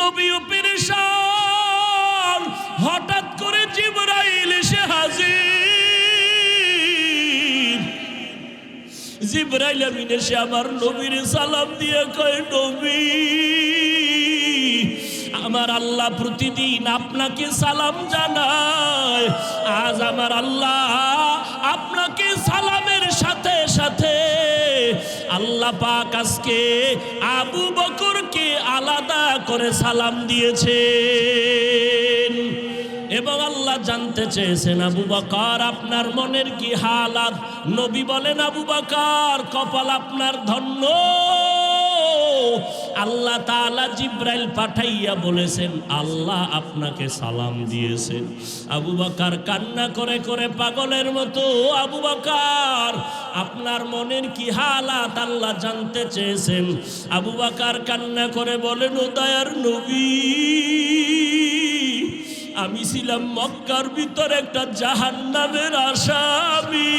নবীও পেরেশান। হঠাৎ করে জিবরাইল এসে হাজির। জিবরাইল আমিন এসে আমার নবীর সালাম দিয়ে কয়, নবী, আমার আল্লাহ প্রতিদিন আপনাকে সালাম জানায়, আজ আমার আল্লাহ আপনাকে সালামের সাথে সাথে আল্লাহ পাক আজকে আবু বকরকে আলাদা করে সালাম দিয়েছেন। এবং আল্লাহ জানতে চেয়েছেন, আবু বকর আপনার মনের কি হালাত? নবী বলেন, আবু বকর কপাল আপনার ধন্য, আল্লাহ তাআলা জিবরাইল পাঠাইয়া বলেছেন আল্লাহ আপনাকে সালাম দিয়েছেন। আবু বকর কান্না করে করে পাগলের মতো, আবু বকর আপনার মনের কি হালাত আল্লাহ জানতে চেয়েছেন। আবু বকর কান্না করে বলেন, ও দয়ার নবী, আমি ছিলাম মক্কার ভিতরে একটা জাহান্নামের আসামি।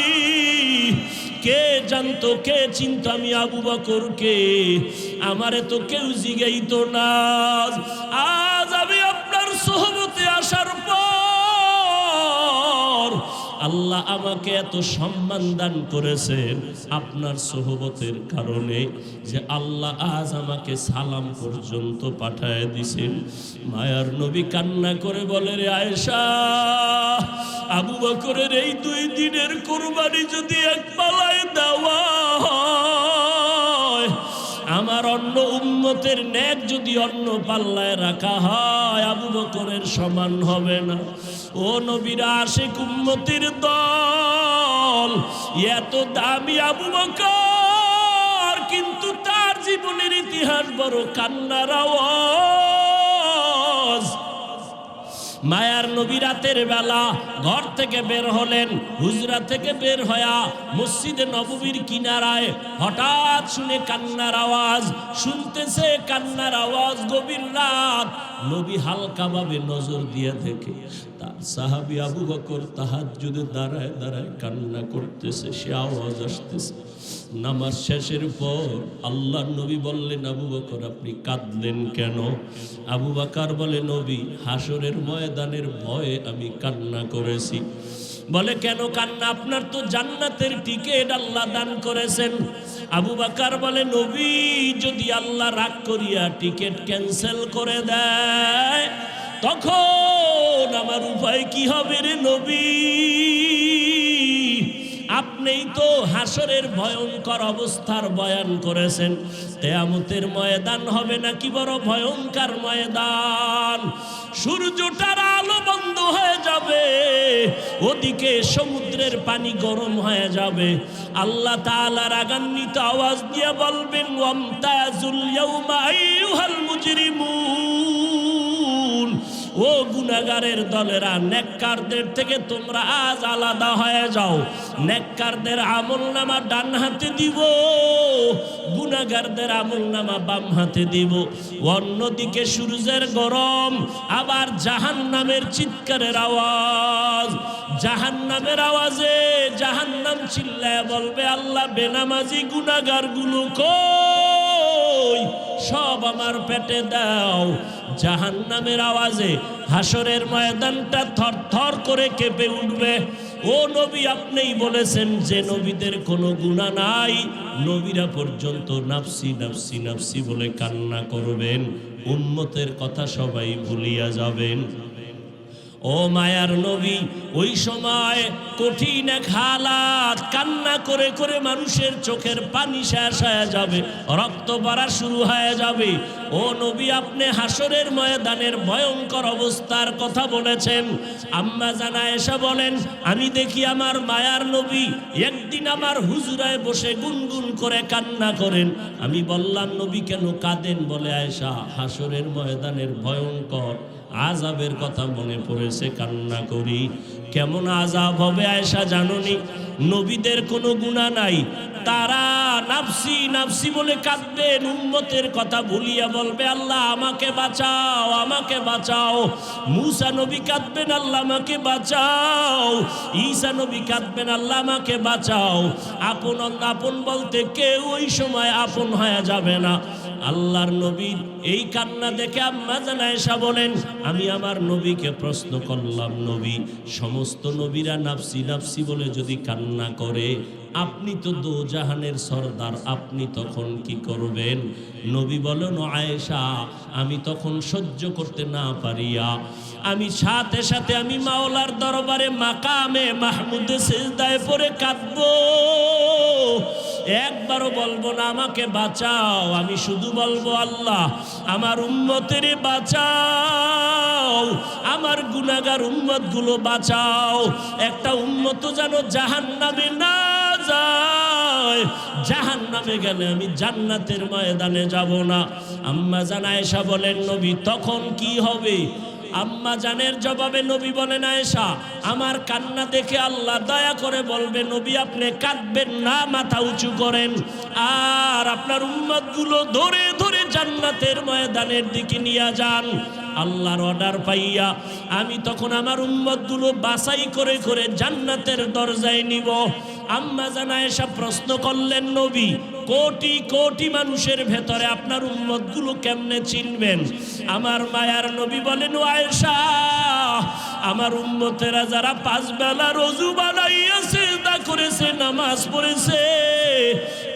কে জানতো, কে চিনতো আমি আবু বকরকে? আমারে তো কেউ জিগাইতো না। আজ আমি আপনার সোহবতে আসার পর আল্লাহ আমাকে এত সম্মান দান করেছেন আপনার সোহবতের কারণে, যে আল্লাহ আজ আমাকে সালাম পর্যন্ত পাঠায় দিছেন। মায়ার নবী কান্না করে বলে, রে আয়েশা, আবু বকরের এই 2 দিনের কুরবানি যদি এক পালায় দেওয়া হয়, আমার অন্য উম্মতের নেক যদি অন্য পাল্লায় রাখা হয়, আবু বকরের সমান হবে না। ও নবীর আশিক উম্মতের দল, এত দামি আবু বকর, কিন্তু তার জীবনের ইতিহাস বড় কান্নার আওয়াজ। মায়ার নবী রাতের বেলা ঘর থেকে বের হলেন, হুজরা থেকে বের হয়া মসজিদে নববীর কিনারায় হঠাৎ শুনে কান্নার আওয়াজ, শুনতেছে কান্নার আওয়াজ। গভীর রাত, নবী হালকাভাবে নজর দিয়ে দেখে তার সাহাবী আবু বকর তাহাজ্জুদে দাঁড়ায় দাঁড়ায় কান্না করতেছে, সে আওয়াজ আসতেছে। নামাজ শেষের পর আল্লাহর নবী বললেন, আবু বকর আপনি কাঁদলেন কেন? আবু বকর বলে, নবী, হাসরের ময়দানের ভয়ে আমি কান্না করেছি। বলে, কেন কান্না? আপনার তো জান্নাতের টিকিট আল্লাহ দান করেছেন। আবু বকর বলে, নবী, যদি আল্লাহ রাগ করিয়া টিকিট ক্যান্সেল করে দেয়, তখন আমার উপায় কি হবে রে নবী? আপনিই তো হাসরের ভয়ঙ্কর অবস্থার বয়ান করেছেন। কিয়ামতের ময়দান হবে নাকি বড় ভয়ঙ্কর ময়দান। সূর্যটার আলো বন্ধ হয়ে যাবে, ওদিকে সমুদ্রের পানি গরম হয়ে যাবে। আল্লাহ তাআলা রাগান্বিত আওয়াজ দিয়ে বলবেন, ওয়ামতাজুল ইয়াউমা আইয়ুহাল মুজরিমুন, ও গুনাহগারের দলেরা, নেককারদের থেকে তোমরা আজ আলাদা হয়ে যাও। নেককারদের আমলনামা ডান হাতে দিব, গুনাহগারদের আমলনামা বাম হাতে দিব। অন্যদিকে সূর্যের গরম, আবার জাহান্নামের চিৎকারের আওয়াজ। জাহান্নামের আওয়াজে জাহান্নাম চিল্লায় বলবে, আল্লাহ, বেনামাজি গুনাহগারগুলো কই? সব আমার পেটে দাও। জাহান্নামের আওয়াজে হাসরের ময়দানটা থরথর করে কেঁপে উঠবে। ও নবী, আপনিই বলেছেন যে নবীদের কোনো গুনাহ নাই, নবীরা পর্যন্ত নাফসি নাফসি নাফসি বলে কান্না করবেন, উম্মতের কথা সবাই ভুলিয়া যাবেন। ও মায়ার নবী, ওই সময় কঠিন এক হালাত, কান্না করে করে মানুষের চোখের পানি শেষ হয়ে যাবে, রক্ত পড়া শুরু হয়ে যাবে। ও নবী, আপনি হাসরের ময়দানের ভয়ঙ্কর অবস্থার কথা বলেছেন। আম্মা জান আয়েশা বলেন, আমি দেখি আমার মায়ার নবী একদিন আমার হুজরায় বসে গুনগুন করে কান্না করেন। আমি বললাম, নবী কেন কাঁদেন? বলে, আয়েশা, হাসরের ময়দানের ভয়ঙ্কর আযাবের কথা মনে পড়েছে, কান্না করি। কেমন আযাব হবে আয়েশা জানোনি? নবীদের কোনো গুনাহ নাই, তারা নাফসি নাফসি বলে কাঁদবেন, উম্মতের কথা ভুলিয়া বলবে, আল্লাহ আমাকে বাঁচাও, আমাকে বাঁচাও। মূসা নবী কাঁদবেন, আল্লাহ আমাকে বাঁচাও। ঈসা নবী কাঁদবেন, আল্লাহ আমাকে বাঁচাও। আপন আপন বলতে কেউ ওই সময় আপন হয়ে যাবে না। আল্লাহর নবীর এই কান্না দেখে আম্মা জান আয়েশা বলেন, আমি আমার নবীকে প্রশ্ন করলাম, নবী, সমস্ত নবীরা নাফসি নাফসি বলে যদি কান্না করে, আপনি তো দোজাহানের সরদার, আপনি তখন কি করবেন? নবী বলেন, আয়েশা, আমি তখন সহ্য করতে না পারিয়া আমি সাথে সাথে আমি মাওলার দরবারে মাকামে মাহমুদে সিজদায় পড়ে কাঁদবো। একবারও বলবো না আমাকে বাঁচাও, আমি শুধু বলবো, আল্লাহ আমার উম্মতের বাঁচাও, আমার গুনাহগার উম্মতগুলো বাঁচাও। একটা উম্মত যেন জাহান্নামে না যায়, জাহান্নামে গেলে আমি জান্নাতের ময়দানে যাব না। আম্মা জান আয়েশা বলেন, নবী তখন কি হবে? আম্মা জানের জবাবে নবী বলেন, আয়েশা, আমার কান্না দেখে আল্লাহ দয়া করে বলবে, নবী আপনি কাঁদবেন না, মাথা উঁচু করেন, আর আপনার উম্মতগুলো ধরে ধরে জান্নাতের ময়দানের দিকে নিয়ে যান। আল্লাহর অর্ডার পাইয়া আমি তখন আমার উম্মতগুলো বাছাই করে করে জান্নাতের দরজায় নিব। আম্মা জান আয়েশা প্রশ্ন করলেন, নবী কোটি কোটি মানুষের ভেতরে আপনার উম্মতগুলো কেমনে চিনবেন? আমার মায়ার নবী বলেন, ও আয়েশা, আমার উম্মতেরা যারা 5 বেলা রোজু বানাইয়া সিজদা করেছে, নামাজ পড়েছে,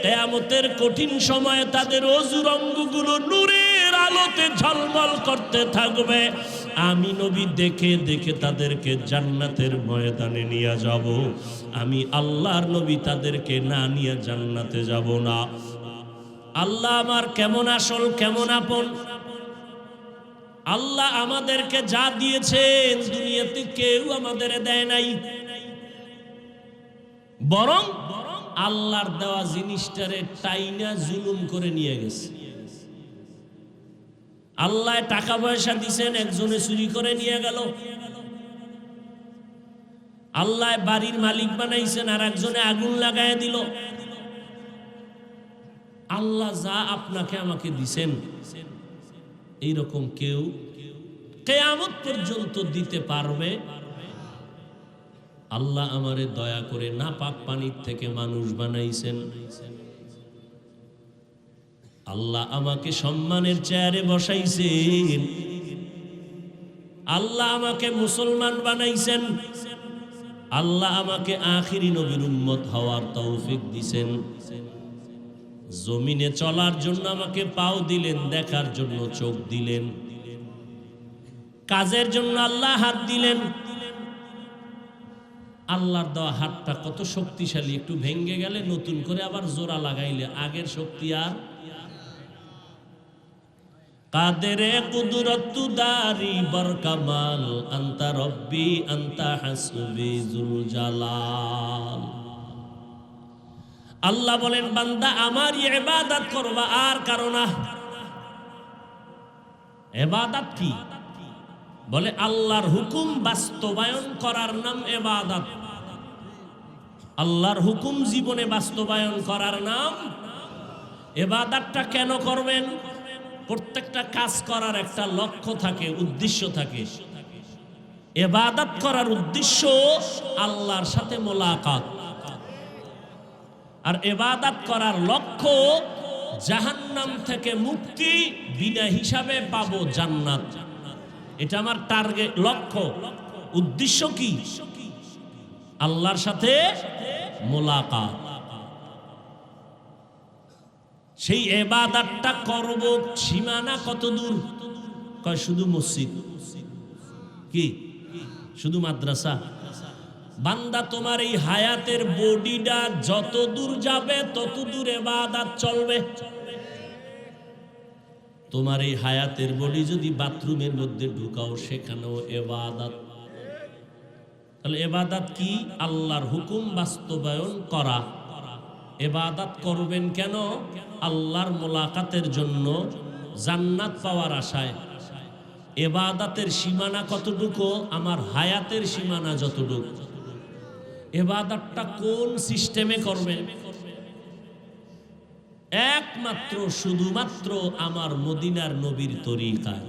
কিয়ামতের কঠিন সময়ে তাদের ওযুর অঙ্গগুলো নূরের আলোতে ঝলমল করতে থাকবে। আমি নবী দেখে দেখে তাদেরকে জান্নাতের ময়দানে নিয়ে যাব। আমি আল্লাহর নবী তাদেরকে না নিয়ে জান্নাতে যাব না। আল্লাহ আমার কেমন আসল, কেমন আপন। আল্লাহ আমাদেরকে যা দিয়েছেন দুনিয়াতে কেউ আমাদের দেয় নাই, বরং আল্লাহর দেওয়া জিনিসটারে টাইনা জুলুম করে নিয়ে গেছে। আল্লাহ টাকা পয়সা দিছেন, একজনে চুরি করে নিয়ে গেল। আল্লাহ বাড়ির মালিক বানাইছেন, আর একজনে আগুন লাগায় দিল। আল্লাহ যা আপনাকে আমাকে দিছেন, এইরকম কেউ কিয়ামত পর্যন্ত দিতে পারবে? আল্লাহ আমারে দয়া করে নাপাক পানির থেকে মানুষ বানাইছেন। আল্লাহ আমাকে সম্মানের চেয়ারে বসাইছেন। আল্লাহ আমাকে মুসলমান বানাইছেন। আল্লাহ আমাকে আখিরি নবীর উম্মত হওয়ার তৌফিক দিছেন। জমিনে চলার জন্য আমাকে পাও দিলেন, দেখার জন্য চোখ দিলেন, কাজের জন্য আল্লাহ হাত দিলেন। আল্লাহর দেওয়া হাতটা কত শক্তিশালী, একটু ভেঙ্গে গেলে নতুন করে আবার জোড়া লাগাইলে আগের শক্তি আর। কাদেরে কুদরত দারি বরকামাল, আনতা রব্বি আনতা হাসবি যুল জালাল। আল্লাহ বলেন, বান্দা আমার ইবাদত করবা, আর কারো না। ইবাদত কি? বলে আল্লাহর হুকুম বাস্তবায়ন করার নাম ইবাদত। আল্লাহর হুকুম জীবনে বাস্তবায়ন করার নাম ইবাদতটা। কেন করবেন? প্রত্যেকটা কাজ করার একটা লক্ষ্য থাকে, উদ্দেশ্য থাকে। ইবাদত করার উদ্দেশ্য আল্লাহর সাথে মোলাকাত, আর ইবাদত করার লক্ষ্য জাহান্নাম থেকে মুক্তি, বিনা হিসাবে পাবো জান্নাত। এটা আমার টার্গেট, লক্ষ্য। উদ্দেশ্য কি? আল্লাহর সাথে মোলাকাত। সেই ইবাদতটা করব, সীমানা কত দূর? কয় শুধু মসজিদ, কি শুধু মাদ্রাসা? বান্দা তোমার এই হায়াতের বডিটা যত দূর যাবে তত দূর ইবাদত চলবে। তোমার এই হায়াতের বডি যদি বাথরুমের মধ্যে ঢুকাও, সেখানেও ইবাদত। তাহলে ইবাদত কি? আল্লাহর হুকুম বাস্তবায়ন করা। ইবাদত করবেন কেন? আল্লাহর মোলাকাতের জন্য, জান্নাত পাওয়ার আশায়। ইবাদতের সীমানা কতটুকু? আমার হায়াতের সীমানা যতটুকু। ইবাদতটা কোন সিস্টেমে করবেন? একমাত্র শুধুমাত্র আমার মদিনার নবীর তরিকায়।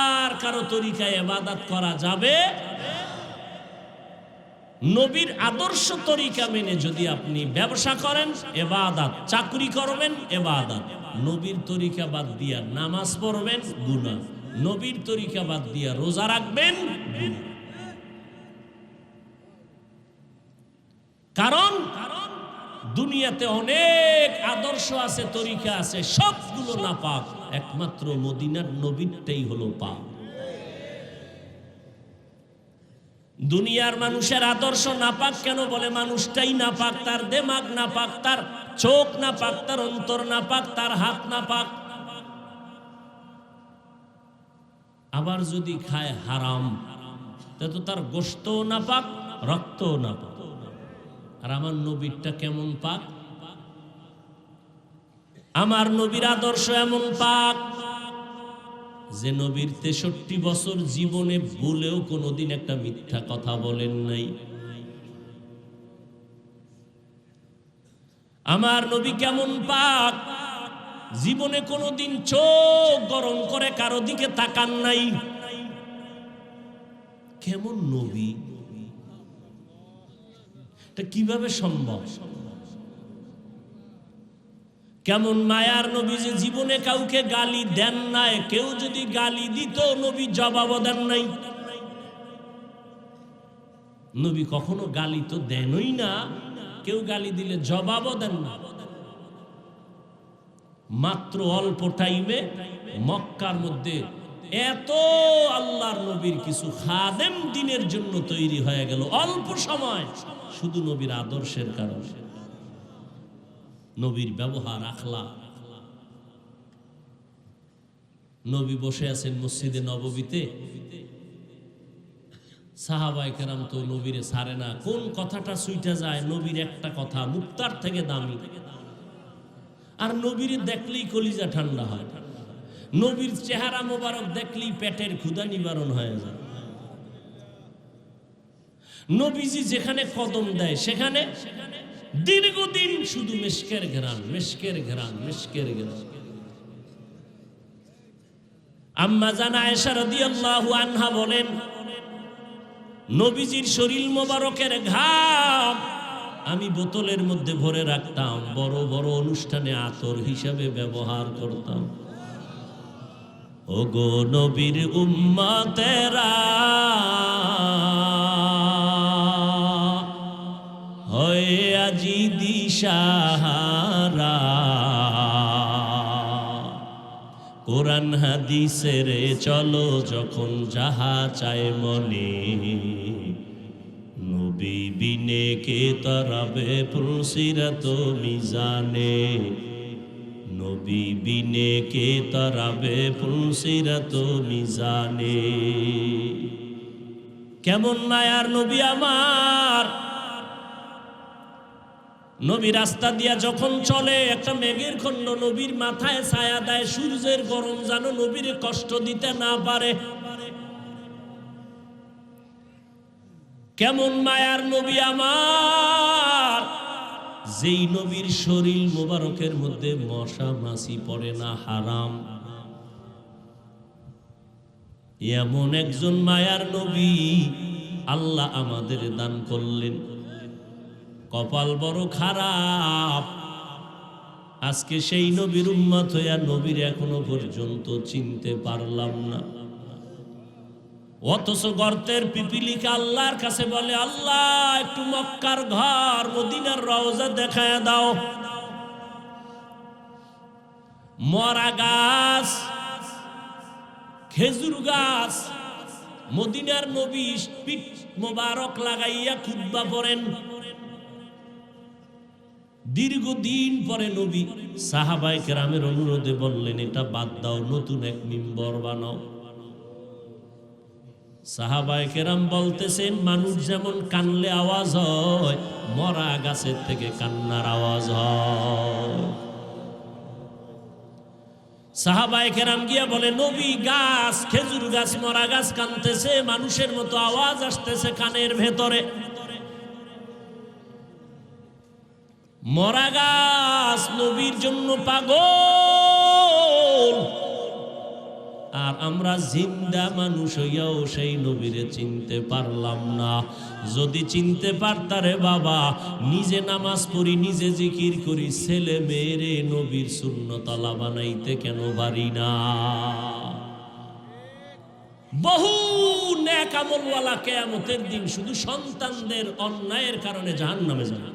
আর কারো তরিকায় ইবাদত করা যাবে? নবীর আদর্শ তরিকা মেনে যদি আপনি ব্যবসা করেন ইবাদত, চাকরি করবেন ইবাদত, নবীর তরিকা বাদ দিয়া নামাজ পড়বেন গুনাহ, নবীর তরিকা বাদ দিয়া রোজা রাখবেন গুনাহ। কারণ দুনিয়াতে অনেক আদর্শ আছে, তরিকা আছে, সবগুলো নাপাক, একমাত্র মদিনার নবীরটাই হলো পাক। দুনিয়ার মানুষের আদর্শ নাপাক কেন বলে? মানুষটাই নাপাক, তার দিমাগ নাপাক, তার চোখ নাপাক, তার অন্তর নাপাক, তার হাত নাপাক। আবার যদি খায় হারাম, তো তার গোশতও নাপাক, রক্তও নাপাক। আর আমার নবীরটা কেমন পাক? আমার নবীর আদর্শ এমন পাক যে নবীর 63 বছর জীবনে ভুলেও কোনোদিন একটা মিথ্যা কথা বলেন নাই। আমার নবী কেমন পাক? জীবনে কোনোদিন চোখ গরম করে কারো দিকে তাকান নাই। কেমন নবী? এটা কিভাবে সম্ভব? কেমন মায়ার নবী যে জীবনে কাউকে গালি দেন নাই, কেউ যদি গালি দিত নবী জবাবও দেন নাই। নবী কখনো গালি তো দেনই না, কেউ গালি দিলে জবাবও দেন না। মাত্র অল্প টাইমে মক্কার মধ্যে এত আল্লাহর নবীর কিছু খাদেম দিনের জন্য তৈরি হয়ে গেল অল্প সময়, শুধু নবীর আদর্শের কারণে, নবীর ব্যবহার আখলাক। নবী বসে আছেন মসজিদে নববীতে, সাহাবায়ে কেরাম তো নবীরে ছাড়ে না। কোন কথাটা ছুইটা যায়? নবীর একটা কথা মুক্তার থেকে দামি। আর নবীরে দেখলেই কলিজা ঠান্ডা হয়, নবীর চেহারা মোবারক দেখলেই পেটের ক্ষুধা নিবারণ হয়ে যায়। নবীজি যেখানে কদম দেয় সেখানে দীর্ঘদিন শুধু মিশকের ঘ্রাণ, মিশকের ঘ্রাণ, মিশকের ঘ্রাণ। আম্মা জান আয়েশা রাদিয়াল্লাহু আনহা বলেন, নবীজির শরীর মোবারকের ঘাম আমি বোতলের মধ্যে ভরে রাখতাম, বড় বড় অনুষ্ঠানে আতর হিসাবে ব্যবহার করতাম। ওগো নবীর উম্মতেরা, হয়ে আজি দিশাহারা, কোরআন হাদিসের চলো যখন যাহা চায় মনে, নবী বিনে কে তরাবে ফুলসিরাত মিজানে, নবী বিনে কে তরাবে ফুলসিরাত মিজানে। কেমন মায়ার নবী আমার! নবী রাস্তা দিয়া যখন চলে একটা মেঘের খণ্ড নবীর মাথায় ছায়া দেয়, সূর্যের গরম যেন নবীর কষ্ট দিতে না পারে। কেমন মায়ার নবী আমার! যেই নবীর শরীর মোবারকের মধ্যে মশা মাছি পড়ে না, হারাম, এমন একজন মায়ার নবী আল্লাহ আমাদের দান করলেন। কপাল বড় খারাপ, আজকে সেই নবীর উম্মত হইয়া নবীর এখনো পর্যন্ত চিনতে পারলাম না। অথচ গর্তের পিপিলিকা আল্লাহর কাছে বলে, আল্লাহ একটু মক্কার ঘর মদিনার রওজা দেখায় দাও। মরা গাছ, খেজুর গাছ, মদিনার নবী পিঠ মোবারক লাগাইয়া খুতবা পড়েন। দীর্ঘদিন পরে নবী সাহাবায়ে কেরামের অনুরোধে বললেন, এটা বাদ দাও, নতুন এক মিম্বর বানাও। সাহাবায়ে কেরাম বলতেছেন, মানুষ যেমন কানলে আওয়াজ হয়, মরা গাছের থেকে কান্নার আওয়াজ হয়। সাহাবায়ে কেরাম গিয়া বলে, নবী গাছ, খেজুর গাছ, মরা গাছ কানতেছে, মানুষের মতো আওয়াজ আসতেছে কানের ভেতরে। মরা গাছ নবীর জন্য পাগল, আর আমরা জিন্দা মানুষ হইয়াও সেই নবীরে চিনতে পারলাম না। যদি চিনতে পারতারে বাবা, নিজে নামাজ পড়ি, নিজে জিকির করি, ছেলে মেয়েরে নবীর সুন্নতওয়ালা বানাইতে কেন পারি না? বহু নেক আমলওয়ালা কিয়ামতের দিন শুধু সন্তানদের অন্যায়ের কারণে জাহান্নামে যাবে।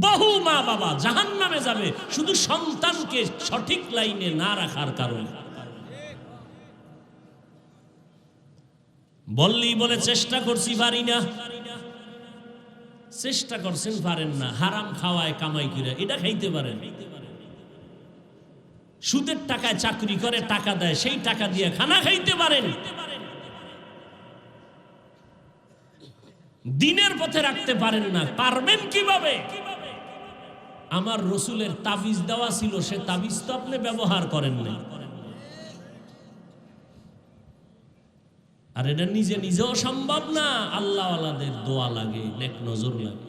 বহু মা বাবা জাহান্নামে যাবে শুধু সন্তানকে সঠিক লাইনে না রাখার কারণে। বললি বলে চেষ্টা করছি, পারি না। চেষ্টা করছেন, পারেন না। হারাম খাওয়ায় কামাই করে এটা খাইতে পারেন। সুদের টাকায় চাকরি করে টাকা দেয়, সেই টাকা দিয়ে খানা খাইতে পারেন। দিনের পথে রাখতে পারেন না, পারবেন কিভাবে? আমার রসুলের তাবিজ দেওয়া ছিল, সে তাবিজ তো আপনি ব্যবহার করেন না। আর এটা নিজে নিজেও সম্ভব না, আল্লাহ ওয়ালাদের দোয়া লাগে, নেক নজর লাগে।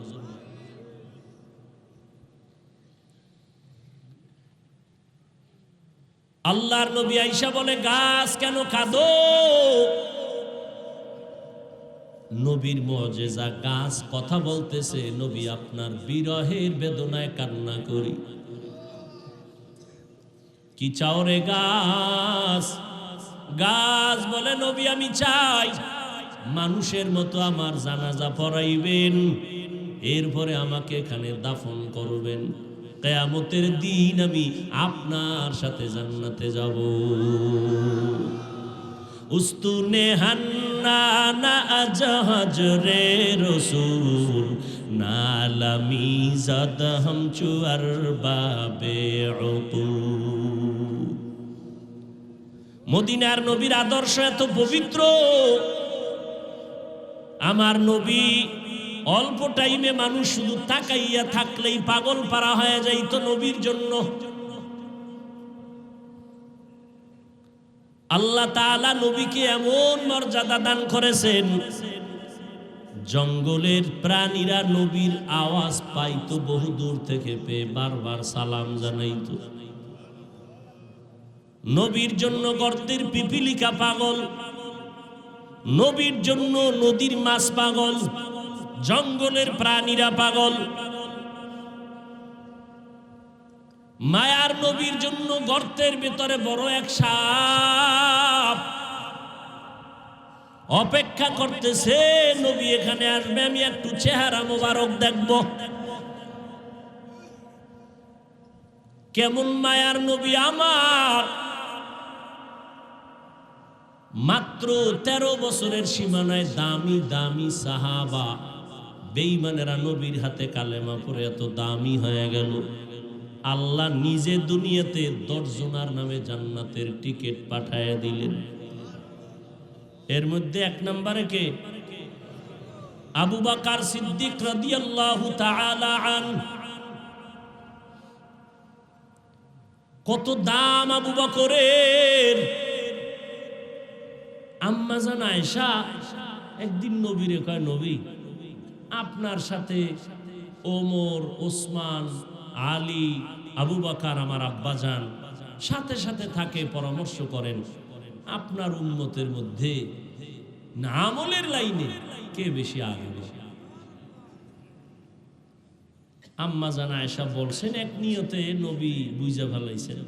আল্লাহর নবী আয়েশা বলে, গাছ কেন কাঁদো? নবীর মুজিজা, গাছ কথা বলতেছে, নবী আপনার বিরহের বেদনায় কান্না করি। কি চাও রে গাছ? গাছ বলে, নবী আমি চাই মানুষের মতো আমার জানাজা পড়াইবেন, এরপরে আমাকে এখানে দাফন করবেন, কিয়ামতের দিন আমি আপনার সাথে জান্নাতে যাব। উস্তুনে হান্নানা আজহাজ রে রসুল, নালামি জাদ হাম চুয়ার বাবে উকুল। মদিনার নবীর আদর্শ এত পবিত্র। আমার নবী অল্প টাইমে মানুষ শুধু তাকাইয়া থাকলেই পাগল পারা হয়ে যাইত নবীর জন্য। আল্লাহ তাআলা নবীকে এমন মর্যাদা দান করেছেন, জঙ্গলের প্রাণীরা নবীর আওয়াজ পাইতো বহু দূর থেকে, পেয়ে বারবার সালাম জানাইতো। নবীর জন্য গর্তের পিপিলিকা পাগল, নবীর জন্য নদীর মাছ পাগল, জঙ্গলের প্রাণীরা পাগল। মায়ার নবীর জন্য গর্তের ভেতরে বড় এক সাপ অপেক্ষা করতেছে, নবী এখানে আসবে, আমি একটু চেহারা মোবারক দেখব। কেমন মায়ার নবী আমার! মাত্র 13 বছরের সীমানায় দামি দামি সাহাবা বেঈমানেরা নবীর হাতে কালেমা পড়ে এত দামি হয়ে গেল। আল্লাহ নিজে দুনিয়াতে 10 জনের নামে জান্নাতের টিকিট পাঠায় দিলেন। এর মধ্যে 1 নম্বরে কে? আবু বকর সিদ্দিক রাদিয়াল্লাহু তাআলা আনহু। কত দাম আবু বকরের! আম্মা জান আয়েশা একদিন নবীরে কয়, নবী আপনার সাথে ওমর, ওসমান, আলী, আবু বকর আমার আব্বাজান সাথে সাথে থাকে, পরামর্শ করেন, আপনার উম্মতের মধ্যে না আমলের লাইনে কে বেশি আগে? আম্মা জান আয়েশা বলছেন, এক নিয়তে নবী বুঝা ফেলাইছেন।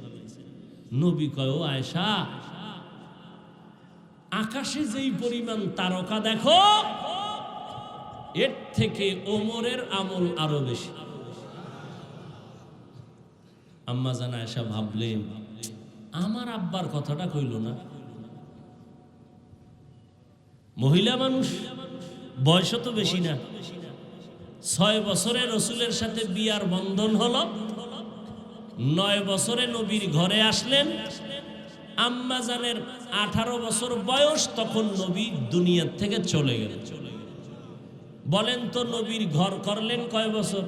নবী কয়, ও আয়েশা, আকাশে যেই পরিমাণ তারকা দেখো, এর থেকে ওমরের আমল আরো বেশি। আম্মা জান আয়েশা ভাবলেন, আমার আব্বার কথাটা কইল না। মহিলা মানুষ, বয়স তো বেশি না, 6 বছরে রসুলের সাথে বিয়ার বন্ধন হলো, 9 বছরে নবীর ঘরে আসলেন। আম্মা জানের 18 বছর বয়স, তখন নবী দুনিয়ার থেকে চলে গেলেন। বলেন তো নবীর ঘর করলেন কয় বছর?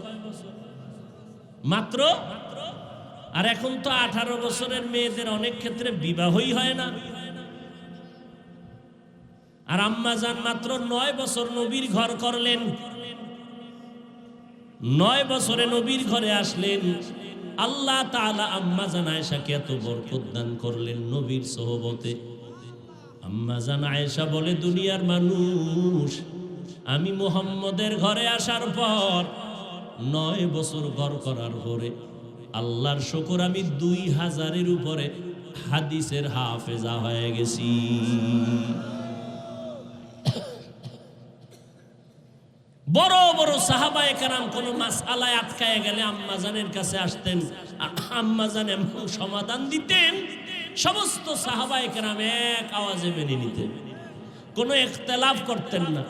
মাত্র। আর এখন তো 18 বছরের মেয়েদের অনেক ক্ষেত্রে বিবাহই হয় না। আর আম্মা জান মাত্র 9 বছর নবীর ঘর করলেন। 9 বছরে নবীর ঘরে আসলেন, আল্লাহ তাআলা আম্মা জান আয়েশাকে এত বরকত দান করলেন নবীর সোহবতে। আম্মা জান আয়েশা বলে, দুনিয়ার মানুষ, আমি মুহাম্মদের ঘরে আসার পর 9 বছর ঘর করার পরে আল্লাহর শুকর আমি 2000-এর উপরে হাদিসের হাফেজা হয়ে গেছি। বড় বড় সাহাবায়ে কেরাম কোন মাসআলায় আটকায় গেলে আম্মাজানের কাছে আসতেন, আম্মাজান এমন সমাধান দিতেন সমস্ত সাহাবায়ে কেরাম এক আওয়াজে মেনে নিতেন, কোনো ইখতিলাফ করতেন না।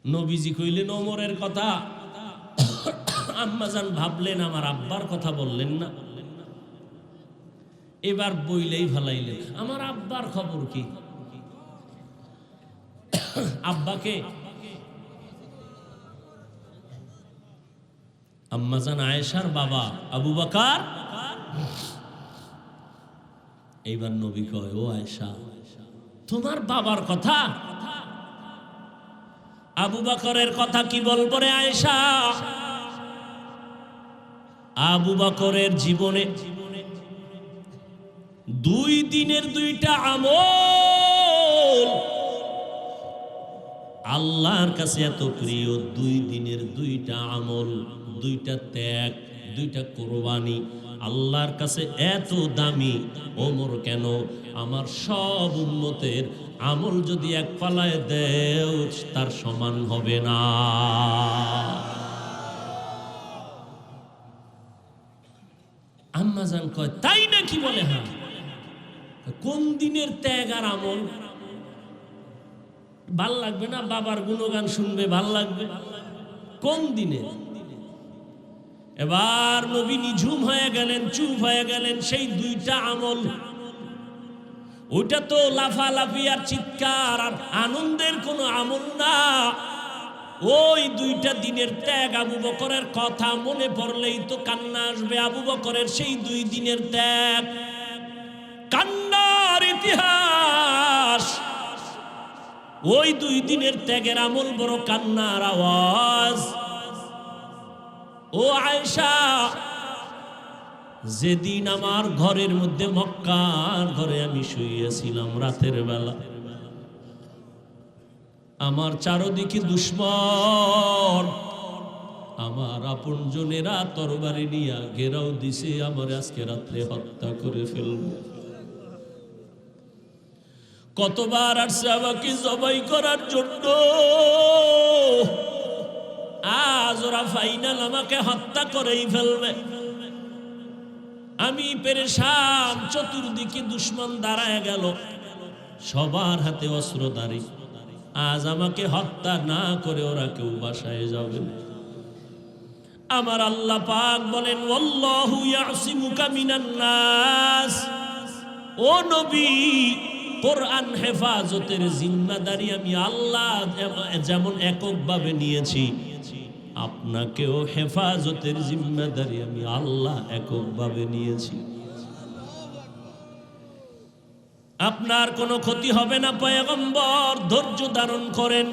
নবীজি কইলেন ওমরের কথা, আম্মাজান ভাবলেন আমার আব্বার কথা বললেন না, এবার বইলেই ভালাইলেন আমার আব্বার খবর কি। আব্বাকে আম্মাজান আয়েশার বাবা আবু বকর। এইবার নবী কয়, ও আয়েশা, তোমার বাবার কথা? আবু বকরের কথা কি বলবো রে আয়েশা? আবু বকরের জীবনে 2 দিনের 2টা আমল আল্লাহর কাছে এত প্রিয়। 2 দিনের 2টা আমল, 2টা ত্যাগ, 2টা কোরবানি আল্লাহর কাছে এত দামি। ওমর কেন? আমার সব উম্মতের আমল যদি এক পালায় দেও তার সমান হবে না। আম্মাজান কয়, তাই নাকি? বলে হ্যাঁ। কোন দিনের ত্যাগ আর আমল? ভাল লাগবে না? বাবার গুণগান শুনবে, ভাল লাগবে? কোন দিনে? এবার নবী নিঝুম হয়ে গেলেন, চুপ হয়ে গেলেন। সেই 2টা আমল, ওইটা তো লাফালাফি আর চিৎকার আর আনন্দের কোনো আমল না। ওই 2টা দিনের ত্যাগ, আবু বকরের কথা মনে পড়লেই তো কান্না আসবে। আবু বকরের সেই 2 দিনের ত্যাগ কান্নার ইতিহাস। ওই 2 দিনের ত্যাগের আমল বড় কান্নার আওয়াজ। ও আয়েশা, যেদিন আমার ঘরের মধ্যে, মক্কার ঘরে আমি শুয়েছিলাম রাতের বেলা, আমার চারদিকে দুশমন, আমার আপনজনেরা তরবারি নিয়ে ঘেরাও দিছে, আমার আজকে রাত্রে হত্যা করে ফেলবে। কতবার আসছে আমাকে জবাই করার জন্য, আজ ওরা ফাইনাল আমাকে হত্যা করেই ফেলবে। আমি পেরেশান, চতুর্দিকে দুশমন দাঁড়ায় গেল, সবার হাতে অস্ত্রধারী। আজ আমাকে হত্যা না করে ওরা কেউ বাসায় যাবে না। আমার আল্লাহ পাক বলেন, ওয়াল্লাহু ইয়াসিমুকা মিনান নাস। ও নবী, কোরআন হেফাজতের জিম্মাদারি আমি আল্লাহ যেমন এককভাবে নিয়েছি, আপনাকেও হেফাজতের জিম্মাদারি আমি আল্লাহ এককভাবে নিয়েছি। আপনার কোনো ক্ষতি হবে না পয়গম্বর, ধৈর্য ধারণ করেন।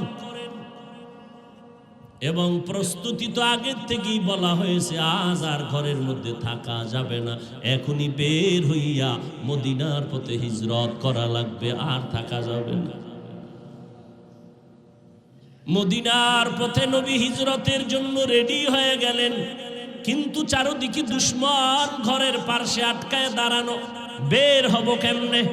এবং প্রস্তুতি তো আগের থেকেই বলা হয়েছে, আজ আর ঘরের মধ্যে থাকা যাবে না, এখনই বের হইয়া মদিনার পথে হিজরত করা লাগবে, আর থাকা যাবে না। মদিনার পথে নবী হিজরতের জন্য রেডি হয়ে গেলেন, কিন্তু চারদিকে দুশমন ঘরের পাশে আটকায় দাঁড়ানো, বের হব কেমনে?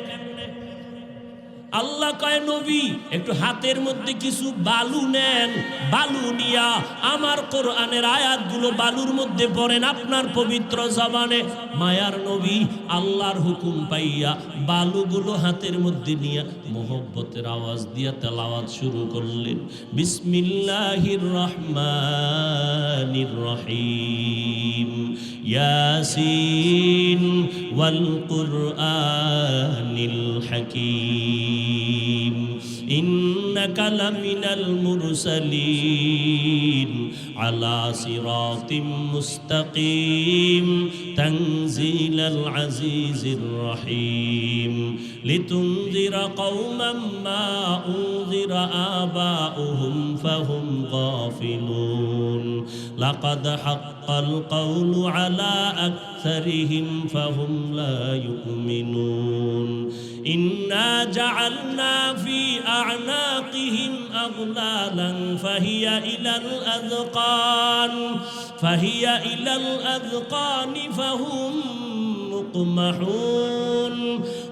আল্লাহ কয়, নবী একটু হাতের মধ্যে কিছু বালু নেন, বালু নিয়া আমার কোরআনের আয়াতগুলো বালুর মধ্যে পড়েন আপনার পবিত্র জবানে। মায়ার নবী আল্লাহর হুকুম পাইয়া বালুগুলো হাতের মধ্যে নিয়ে মোহব্বতের আওয়াজ দিয়া তেলাওয়াত শুরু করলেন, বিসমিল্লাহির রহমানির রহিম, ইয়াসিন ওয়াল কুরআনিল হাকীম, ইন্নাকা লামিনাল মুরসালিন আলা সিরাতিম মুস্তাকিম, তানজিলাল আজিজির রহিম লিতুনযিরা কওমান মা উনযিরা আবাউহুম ফাহুম গাফিলুন লাকাদ হাক্কাল কওলু আলা আকসারিহিম ফাহুম লা ইউমিনুন ইন্না জাআলনা ফি আ'নাকিহিম আগলালান ফাহিয়া ইলাল আযকান ফাহুম মুকমাহুন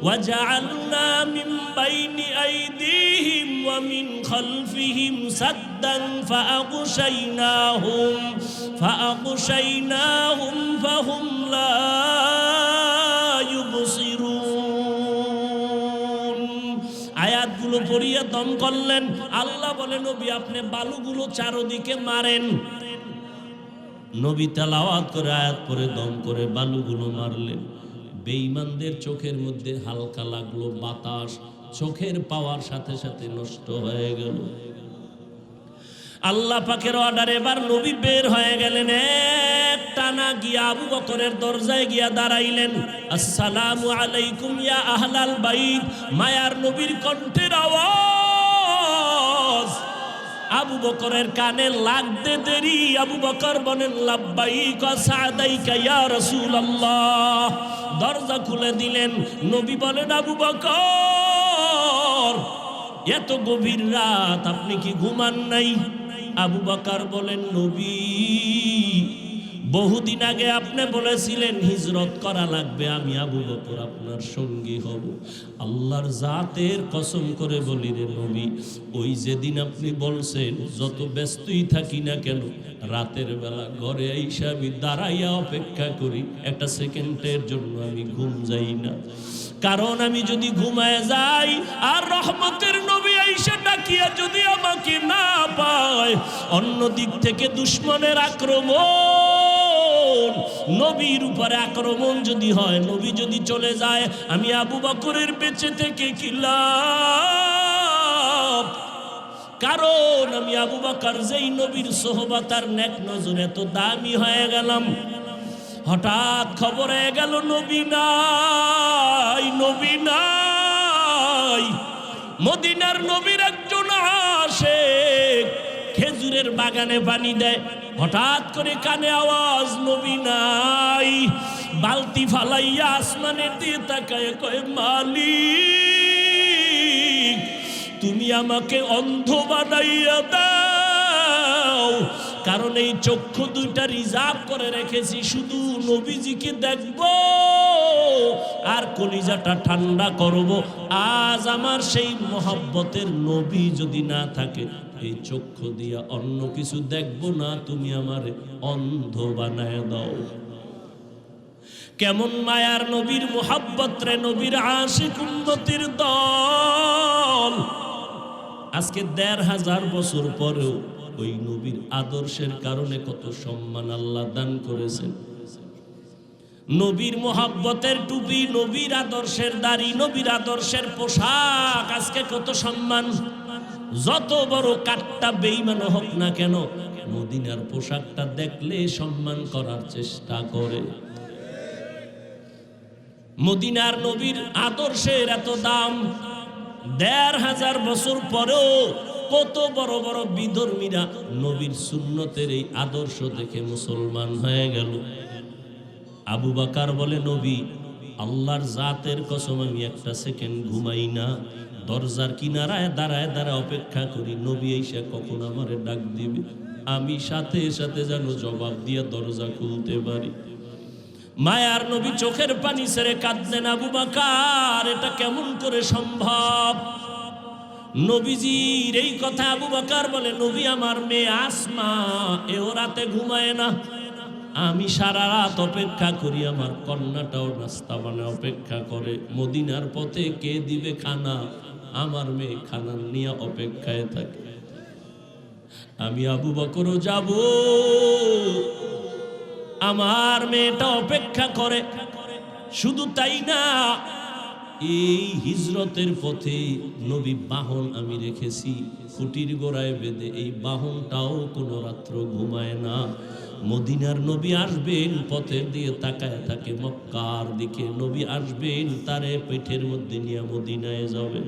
وجعلنا من بين أيديهم ومن خلفهم سدا فأغشيناهم فهم لا يبصرون আয়াতগুলো পড়িয়ে দম করলেন। আল্লাহ বলেন নবী আপনি বালুগুলো চারদিকে মারেন। নবী তেলাওয়াত করে আয়াত পড়ে দম করে বালুগুলো মারলেন। বেঈমানদের চোখের মধ্যে হালকা লাগলো বাতাস, চোখের পাওয়ার সাথে সাথে নষ্ট হয়ে গেল। আল্লাহ পাকের অর্ডারে এবার নবী বের হয়ে গেলেন। এক টানা গিয়া আবু বকরের দরজায় গিয়া দাঁড়াইলেন। আসসালামু আলাইকুম ইয়া আহলাল বাইত। মায়ার নবীর কণ্ঠের আওয়াজ আবু বকরের কানে লাগতে দেরি আবু বকর বলেন লাব্বাইক ওয়া সাদাইকা ইয়া রাসূলুল্লাহ। দরজা খুলে দিলেন। নবী বলেন আবু বকর এত গভীর রাত আপনি কি ঘুমান নাই? আবু বকর বলেন নবী বহুদিন আগে আপনি বলেছিলেন হিজরত করা লাগবে, আমি আবু বকর আপনার সঙ্গী হব। আল্লাহর জাতের কসম করে বলি রে নবী, ওই যেদিন আপনি বলছেন যত ব্যস্তই থাকি না কেন রাতের বেলা ঘরে আইসা আমি দাঁড়াইয়া অপেক্ষা করি, একটা সেকেন্ডের জন্য আমি ঘুম যাই না। কারণ আমি যদি ঘুমায় যাই আর রহমতের নবী আইসা ডাকিয়া যদি আমাকে না পায়, অন্য দিক থেকে দুশমনের আক্রমণ, নবীর উপরে আক্রমণ যদি হয়, নবী যদি চলে যায়, আমি আবু বকরের বেঁচে থেকে কি লাভ? কারণ আমি আবু বকর যেই নবীর সোহবত আর নেক নজর এত দামি হয়ে গেলাম। হঠাৎ খবর হয়ে গেল নবী নাই, নবী নাই। মদিনার নবীর একজন আশিক খেজুরের বাগানে পানি দেয়। হঠাৎ করে কানে আওয়াজ নবী নাই। বালতি ফালাইয়া আসমানের দিয়ে তাকায় কয় মালিক তুমি আমাকে অন্ধ বানাইয়া দাও, কারণ এই চক্ষু দুইটা রিজার্ভ করে রেখেছি শুধু নবীজিকে দেখব আর কলিজাটা ঠান্ডা করব। আজ আমার সেই মহব্বতের নবী যদি না থাকে, এই চক্ষু দিয়া অন্য কিছু দেখব না, তুমি আমারে অন্ধ বানায় দাও। কেমন মায়ার নবীর মহব্বত রে, নবীর আশিক উম্মতের দল। আজকে ১৫০০ বছর পরেও ওই নবীর আদর্শের কারণে কত সম্মান আল্লাহ দান করেছেন। নবীর মহব্বতের টুপি, নবীর আদর্শের দাড়ি, নবীর আদর্শের পোশাক, আজকে কত সম্মান। যত বড় কাট্টা বেঈমান হোক না কেন, মদিনার পোশাকটা দেখলে সম্মান করার চেষ্টা করে। মদিনার নবীর আদর্শের এত দাম। ১৫০০ বছর পরেও কত বড় বড় বিধর্মীরা নবীর সুন্নতের এই আদর্শ দেখে মুসলমান হয়ে গেল। আবু বকর বলে নবী আল্লাহর জাতের কসম আমি একটা সেকেন্ড ঘুমাই না, দরজার কিনারায় দাঁড়ায় দাঁড়ায় অপেক্ষা করি নবী এসে কখন আমারে ডাক দিবে, আমি সাথে সাথে যেন জবাব দিয়ে দরজা খুলতে পারি। মায়ার নবী চোখের পানি ছেড়ে কাঁদলেন। আবু বকর এটা কেমন করে সম্ভব? নবীজির এই কথা আবু বকর বলে নবী আমার মেয়ে আসমা এও রাতে ঘুমায় না, আমি সারা রাত অপেক্ষা করি, আমার কন্যাটাও নাস্তা বানায় অপেক্ষা করে, মদিনার পথে কে দিবে খানা, আমার মেয়ে খানা নিয়ে অপেক্ষায় থাকে। আমি আবু বকরও যাব, আমার মেয়েটা অপেক্ষা করে। শুধু তাই না, এই হিজরতের পথে নবী বাহন আমি রেখেছি খুঁটির গোড়ায় বেঁধে, এই বাহনটাও কোনো রাত্র ঘুমায় না। মদিনার নবী আসবেন, পথের দিয়ে তাকায় থাকে মক্কার দিকে। নবী আসবেন, তারে পেটের মধ্যে নিয়ে মদিনায় যাবেন।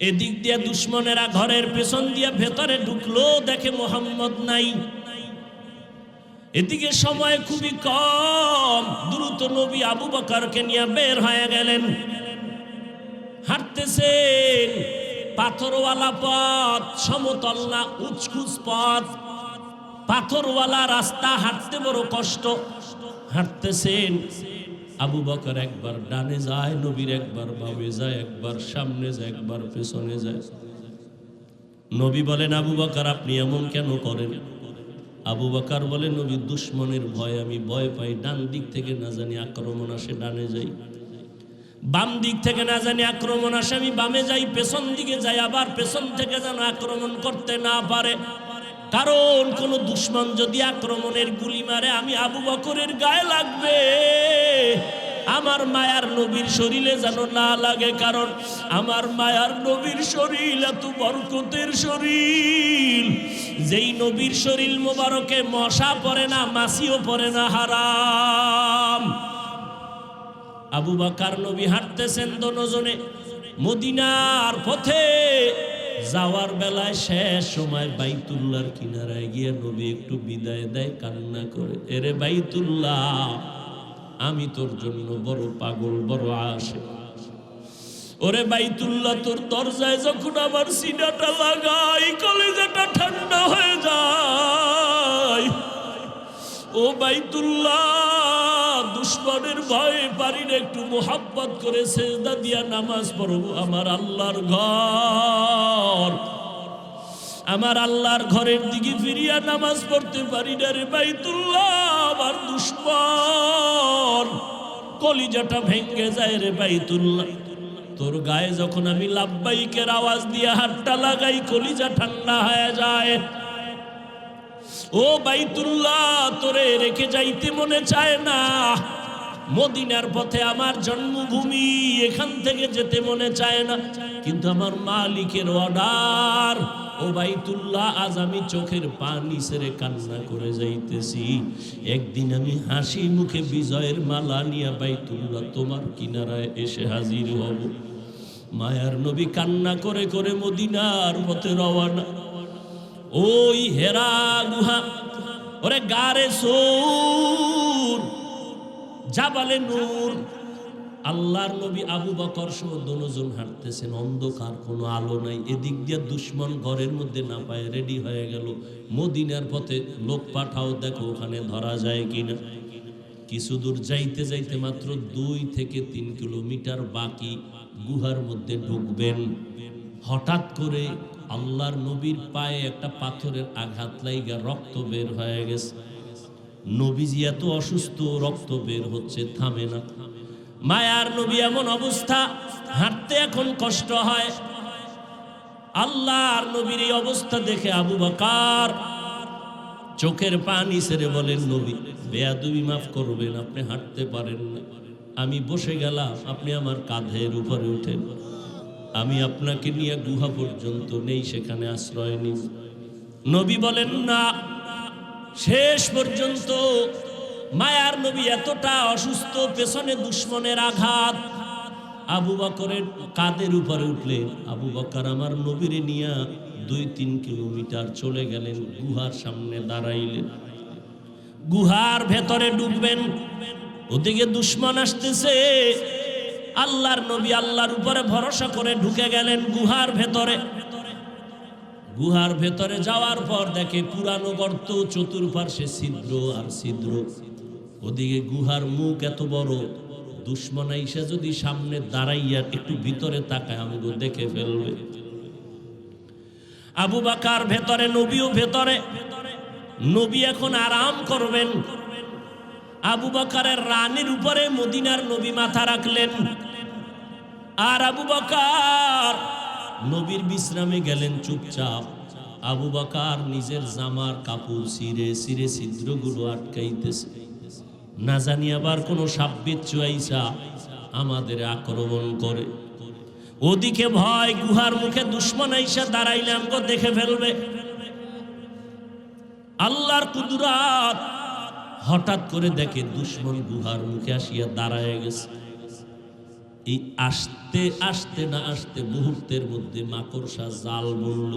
এদিক দিয়ে দুশ্মনেরা ঘরের পেছন দিয়ে ভেতরে ঢুকলো, দেখে মোহাম্মদ নাই। এদিকে সময় খুবই কম, দ্রুত নবী আবু বকরকে নিয়ে বের হয়ে গেলেন। হাঁটতেছেন, পাথরওয়ালা পথ, সমতল না, উঁচকুচ পথ, পাথরওয়ালা রাস্তা, হাঁটতে বড় কষ্ট। হাঁটতেছেন, আবু বকর একবার ডানে যায়, নবীর একবার বামে যায়, একবার সামনে যায়, একবার পেছনে যায়। নবী বলেন, আবু বকর আপনি এমন কেন করেন? আবু বকর বলে, নবী দুশ্মনের ভয় আমি ভয় পাই, ডান দিক থেকে না জানি আক্রমণ আসে ডানে যাই, বাম দিক থেকে না জানি আক্রমণ আসে আমি বামে যাই, পেছন দিকে যাই, আবার পেছন থেকে যেন আক্রমণ করতে না পারে। কারণ কোন দুশ্মন যদি আক্রমণের গুলি মারে আমি আবু বকরের গায়ে লাগবে, আমার মায়ার নবীর শরীরে যেন না লাগে। কারণ আমার মায়ার নবীর শরীর এত বরকতের শরীর, যেই নবীর শরীর মোবারকে মশা পড়ে না, মাছিও পড়ে না, হারাম। আবু বকর নবী হাঁটতেছেন দোনোজনে মদিনার পথে। যাওয়ার বেলায় শেষ সময় বাইতুল্লাহর কিনারায় গিয়ে নবী একটু বিদায় দেয়, কান্না করে, এরে বাইতুল্লাহ, আমি তোর জন্য বড় পাগল, বড় আশে। ওরে বাইতুল্লাহ, তোর দরজায় যখন আমার সিনাটা লাগাই, কলেজাটা ঠান্ডা হয়ে যায়। ও বাইতুল্লাহ, দুশ্মনের ভয়ে পারি না, একটু মোহাব্বত করে সেজদা দিয়া নামাজ পড়বো। আমার আল্লাহর ঘর, আমার আল্লাহর ঘরের দিকে ফিরিয়া নামাজ পড়তে পারি না রে বাইতুল্লাহ। আমার দুশ্মন কলিজাটা ভেঙ্গে যায় রে বাইতুল্লাহ। তোর গায়ে যখন আমি লাব্বাইকের আওয়াজ দিয়ে হাতটা লাগাই, কলিজা ঠান্ডা হয়ে যায়। ও বাইতুল্লাহ, তোরে রেখে যাইতে মনে চায় না। মদিনার পথে আমার জন্মভূমি, এখান থেকে যেতে মনে চায় না, কিন্তু আমার মালিকের অর্ডার। ও বাইতুল্লাহ, আজ আমি চোখের পানি ছেড়ে কান্না করে যাইতেছি। একদিন আমি হাসি মুখে বিজয়ের মালা নিয়ে বাইতুল্লাহ তোমার কিনারায় এসে হাজির হব। মায়ার নবী কান্না করে করে মদিনার পথে রওনা। ওই হেরা গুহা, ওরে গারে সূর, জাবালে নূর, আল্লাহর নবী আবু বকর সহ দুজন হাঁটতেছেন, অন্ধকার, কোনো আলো নাই। এদিক দিয়ে দুশ্মন ঘরের মধ্যে না পায় রেডি হয়ে গেল, মদিনার পথে লোক পাঠাও, দেখো ওখানে ধরা যায় কিনা। কিছু দূর যাইতে যাইতে মাত্র 2 থেকে 3 কিলোমিটার বাকি, গুহার মধ্যে ঢুকবেন। হঠাৎ করে আল্লাহর নবীর পায়ে একটা পাথরের আঘাত লাইগা রক্ত বের হয়ে গেছে। নবীজি এত অসুস্থ, রক্ত বের হচ্ছে, থামে না। মায়ার নবী এমন অবস্থা, হাঁটতে এখন কষ্ট হয়। আল্লাহর নবীর এই অবস্থা দেখে আবু বকর চোখের পানি ছেড়ে বলেন, নবী বেয়াদবি মাফ করবেন, আপনি হাঁটতে পারেন না, আমি বসে গেলাম, আপনি আমার কাঁধের উপরে উঠেন, আমি আপনাকে নিয়ে গুহা পর্যন্ত নেই, সেখানে আশ্রয় নিব। নবী বলেন না। শেষ পর্যন্ত মায়ার নবী এতটা অসুস্থ, পেছনে দুশ্মনের আঘাত, আবু বকরের কাঁধের উপরে উঠলেন। আবু বকর আমার নবীরে নিয়ে 2-3 কিলোমিটার চলে গেলেন, গুহার সামনে দাঁড়াইলেন। গুহার ভেতরে ঢুকবেন, ওদিকে দুশ্মন আসতেছে। আল্লাহর নবী আল্লাহর উপরে ভরসা করে ঢুকে গেলেন গুহার ভেতরে। গুহার ভেতরে যাওয়ার পর দেখে পুরানো গর্ত, চতুর্পার্শ্বে ছিদ্র আর ছিদ্র। ওদিকে গুহার মুখ এত বড়, দুশ্মন আইসা যদি সামনে দাঁড়াইয়া একটু ভিতরে তাকায় আমাকে দেখে ফেলবে। আবু বকর ভেতরে, নবীও ভেতরে। নবী এখন আরাম করবেন। আবু বকরের রানের উপরে মদিনার নবী মাথা রাখলেন, আর আবু বকর নবীর বিশ্রামে গেলেন চুপচাপ। আবু বকর নিজের জামার কাপড় ছিঁড়ে ছিঁড়ে ছিদ্রগুলো আটকাইতেছে, না জানি আবার কোনো সাপবিচ্ছু আইসা আমাদের আক্রমণ করে। ওদিকে ভয়, গুহার মুখে দুশ্মন আইসা দাঁড়াইলে আমাকে দেখে ফেলবে। আল্লাহর কুদরত। হঠাৎ করে দেখে দুশমন গুহার মুখে আসিয়া দাঁড়ায় গেছে। এই আসতে আসতে না আসতে মুহূর্তের মধ্যে মাকড়সা জাল বলল।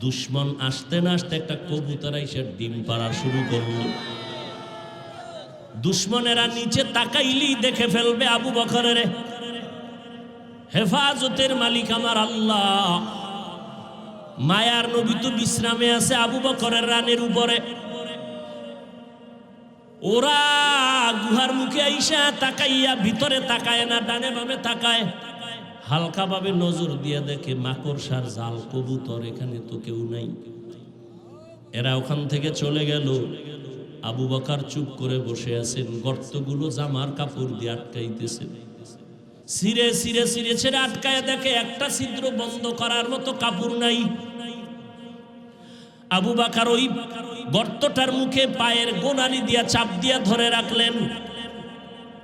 দুশমন আসতে না আসতে একটা কবুতর এসে ডিম পাড়া শুরু করলো। দুশমনেরা নিচে তাকাইলি দেখে ফেলবে আবু বকরের। হেফাজতের মালিক আমার আল্লাহ। মায়ার নবী তো বিশ্রামে আছে আবু বকরের রানের উপরে। ওরা গুহার মুখে আইসা তাকাইয়া, ভিতরে তাকায় না, ডানে বামে তাকায়, হালকা ভাবে নজর দিয়ে দেখে মাকড়সার জাল, কবুতর, এখানে তো কেউ নাই। এরা ওখান থেকে চলে গেল। আবু বকর চুপ করে বসে আছেন। গর্তগুলো জামার কাপড় দিয়ে আটকাইতেছে। সিরে সিরে সিরে ছেড়ে আটকায় দেখে একটা ছিদ্র বন্ধ করার মতো কাপড় নাই। আবু বকর ওই গর্তটার মুখে পায়ের গোনালি দিয়া চাপ দিয়া ধরে রাখলেন।